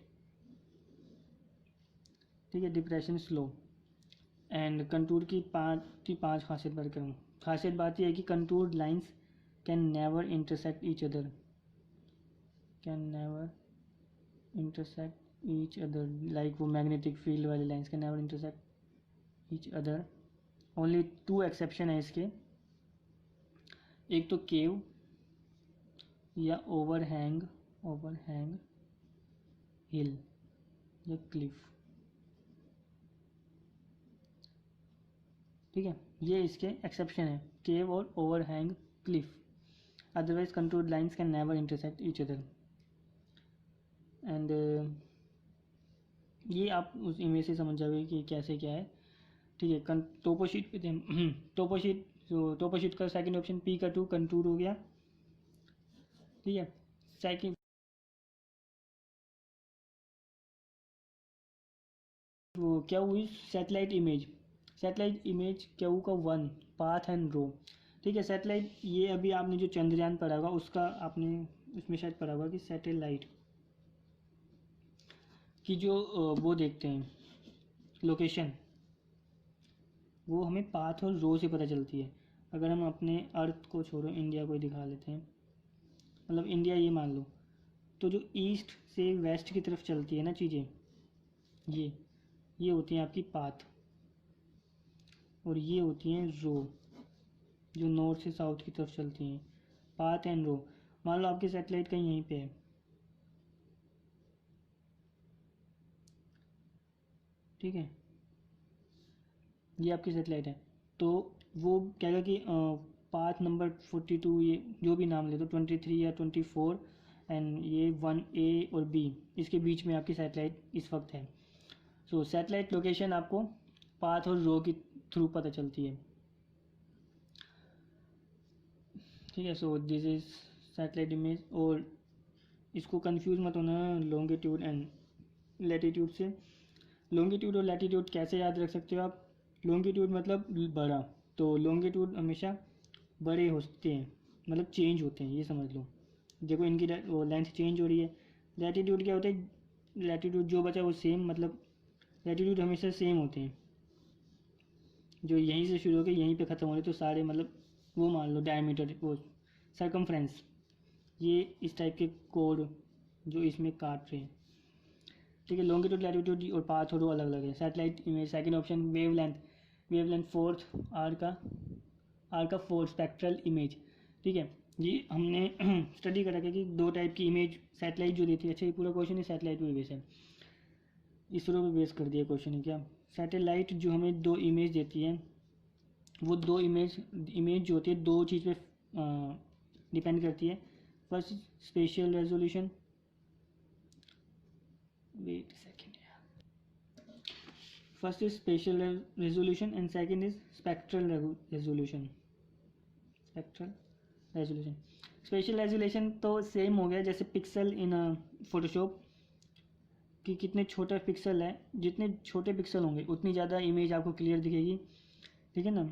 ठीक है, डिप्रेशन स्लो। एंड कंटूर की पांच खासियत बात करूँ। खासियत बात यह है कि contour lines can never intersect each other, like वो मैग्नेटिक फील्ड वाली lines can never intersect each other. Only 2 exception है इसके, एक तो केव या ओवरहैंग हिल या क्लिफ। ठीक है, ये इसके एक्सेप्शन है, केव और overhang Cliff. Otherwise contour lines can never intersect each other. And ये आप उस इमेज से समझ जाओगे कि कैसे क्या है। ठीक है, टोपो शीट पे थे टोपो शीट का सेकंड ऑप्शन पी का 2 कंटूर हो गया। ठीक है, सेकंड वो क्या हुई, सैटेलाइट इमेज क्या का 1 पाथ एंड रो। ठीक है, सैटेलाइट, ये अभी आपने जो चंद्रयान पढ़ा होगा उसका आपने उसमें शायद पढ़ा होगा कि सैटेलाइट की जो वो देखते हैं लोकेशन, वो हमें पाथ और रो से पता चलती है। अगर हम अपने अर्थ को छोड़ो, इंडिया को ही दिखा लेते हैं, मतलब इंडिया ये मान लो, तो जो ईस्ट से वेस्ट की तरफ चलती है ना चीज़ें, ये होती हैं आपकी पाथ, और ये होती हैं रो, जो नॉर्थ से साउथ की तरफ चलती हैं। पाथ एंड रो, मान लो आपकी सैटेलाइट कहीं यहीं पे है। ठीक है, ये आपकी सैटेलाइट है, तो वो कहेगा कि पाथ नंबर 42, ये जो भी नाम ले दो, 23 या 24, एंड ये 1A और B, इसके बीच में आपकी सैटेलाइट इस वक्त है। सो सैटेलाइट लोकेशन आपको पाथ और रो के थ्रू पता चलती है। ठीक है, so this is satellite image. और इसको कंफ्यूज मत होना लॉन्गिट्यूड एंड लैटिट्यूड से। लॉन्गिट्यूड और लैटिट्यूड कैसे याद रख सकते हो आप? लॉन्गिट्यूड मतलब बड़ा, तो लॉन्गिट्यूड हमेशा बड़े होते हैं, मतलब चेंज होते हैं, ये समझ लो। देखो इनकी वो लेंथ चेंज हो रही है। लैटिट्यूड क्या होता है? लैटिट्यूड जो बचा वो सेम, मतलब लैटिट्यूड हमेशा सेम होते हैं, जो यहीं से शुरू होकर यहीं पे ख़त्म हो रहे, तो सारे मतलब वो मान लो डायमीटर, वो सरकमफ्रेंस, ये इस टाइप के कोड जो इसमें काट रहे हैं, ठीक है। लॉन्गिट्यूड, लैटिट्यूड और पाथ और वो अलग अलग है। Satellite image, second option. Wavelength, wavelength fourth, R का फोर्थ स्पेक्ट्रल इमेज, ठीक है। ये हमने स्टडी करा कि दो टाइप की इमेज सैटेलाइट जो देती है। अच्छा, ये पूरा क्वेश्चन है सैटेलाइट पे बेस है, इसरो पे बेस कर दिया क्वेश्चन है क्या। सैटेलाइट जो हमें दो इमेज देती है, वो दो इमेज जो होती है दो चीज़ पे डिपेंड करती है। First spatial resolution, wait second, first is spatial resolution and second is spectral resolution. Spatial resolution तो सेम हो गया जैसे पिक्सल इन फोटोशॉप, कि कितने छोटे पिक्सल है, जितने छोटे पिक्सल होंगे उतनी ज़्यादा इमेज आपको क्लियर दिखेगी, ठीक है ना।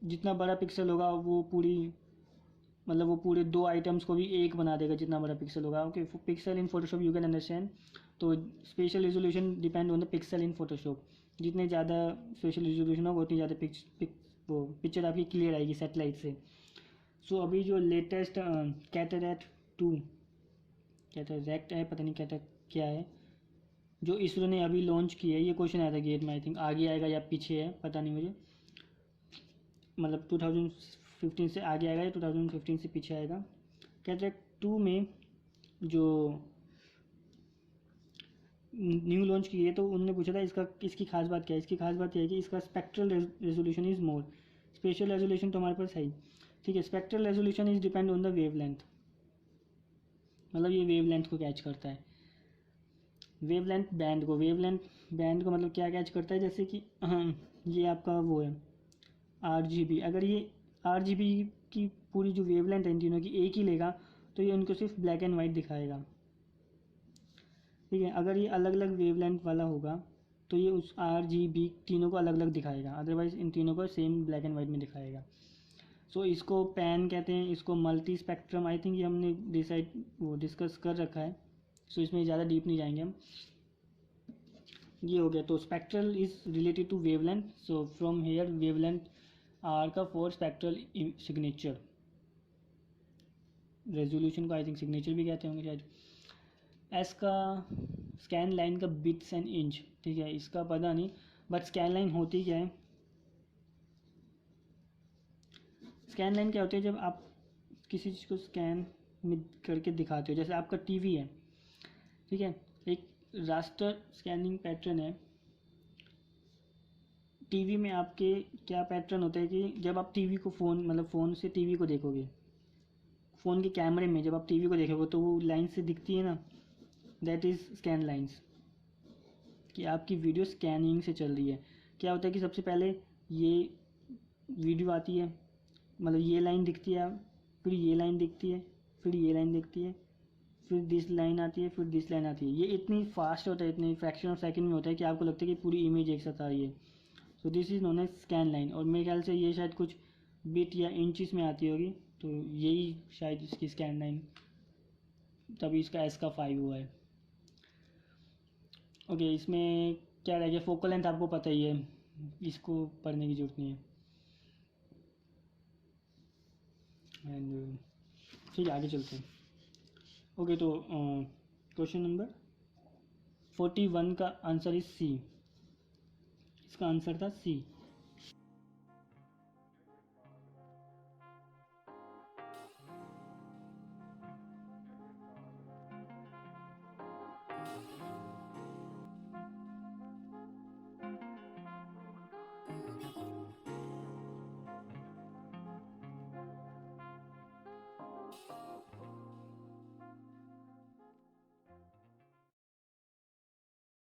जितना बड़ा पिक्सल होगा वो पूरे दो आइटम्स को भी एक बना देगा, जितना बड़ा पिक्सल होगा। Okay, pixel in Photoshop you can understand. तो spatial resolution depend on the pixel in Photoshop, जितने ज़्यादा स्पेशल रेजोल्यूशन होगा उतनी ज़्यादा वो पिक्चर आपकी क्लियर आएगी सैटेलाइट से। सो अभी जो लेटेस्ट कैटरैक्ट 2 कैटरैक्ट है, पता नहीं क्या है, जो इसरो ने अभी लॉन्च की है, ये क्वेश्चन आया था गेट में, आई थिंक आगे आएगा या पीछे है पता नहीं मुझे, मतलब 2015 से आगे आएगा या 2015 से पीछे आएगा। कैटरैक्ट 2 में जो न्यू लॉन्च की है, तो उन्होंने पूछा था इसकी खास बात क्या है। इसकी खास बात यह है कि इसका spectral resolution is more, special resolution तो हमारे पास है ही, ठीक है। Spectral resolution is depend on the wavelength, मतलब ये वेवलेंथ को कैच करता है, वेवलेंथ बैंड को मतलब क्या कैच करता है, जैसे कि ये आपका वो है RGB। अगर ये RGB की पूरी जो वेवलेंथ है इन तीनों की एक ही लेगा तो ये उनको सिर्फ ब्लैक एंड वाइट दिखाएगा, ठीक है। अगर ये अलग अलग वेवलेंथ वाला होगा तो ये उस RGB तीनों को अलग अलग दिखाएगा, अदरवाइज इन तीनों को सेम ब्लैक एंड वाइट में दिखाएगा। सो इसको पैन कहते हैं, इसको मल्टी स्पेक्ट्रम, आई थिंक ये हमने डिस्कस कर रखा है, सो इसमें ज़्यादा डीप नहीं जाएंगे हम। ये हो गया, तो spectral is related to wavelength, so from here wavelength R का फोर स्पेक्ट्रल सिग्नेचर, रेजोल्यूशन को आई थिंक सिग्नेचर भी कहते होंगे शायद। एस का स्कैन लाइन का बिट्स एंड इंच, ठीक है, इसका पता नहीं, बट स्कैन लाइन होती क्या है। स्कैन लाइन क्या होती है, जब आप किसी चीज़ को स्कैन में करके दिखाते हो, जैसे आपका टीवी है, ठीक है, एक रास्टर स्कैनिंग पैटर्न है। टीवी में आपके क्या पैटर्न होता है कि जब आप टीवी को फ़ोन से टीवी को देखोगे, फ़ोन के कैमरे में जब आप टीवी को देखोगे तो वो लाइन से दिखती है ना, दैट इज़ स्कैन लाइंस, कि आपकी वीडियो स्कैनिंग से चल रही है। क्या होता है कि सबसे पहले ये वीडियो आती है, मतलब ये लाइन दिखती है, फिर ये लाइन दिखती है, फिर ये लाइन दिखती है, फिर दिस लाइन आती है, फिर दिस लाइन आती है। ये इतनी फास्ट होता है, इतनी फ्रैक्शन ऑफ सेकंड में होता है कि आपको लगता है कि पूरी इमेज एक साथ आ रही है। So this is known as scan line, और मेरे ख्याल से ये शायद कुछ बिट या इंचज़ में आती होगी, तो यही शायद इसकी स्कैन लाइन, तभी इसका एस का 5 हुआ है। ओके, इसमें क्या रह गया, फोकल लेंथ आपको पता ही है, इसको पढ़ने की जरूरत नहीं है। एंड ठीक है, आगे चलते हैं। ओके, तो क्वेश्चन नंबर 41 का आंसर इज सी, इसका आंसर था सी।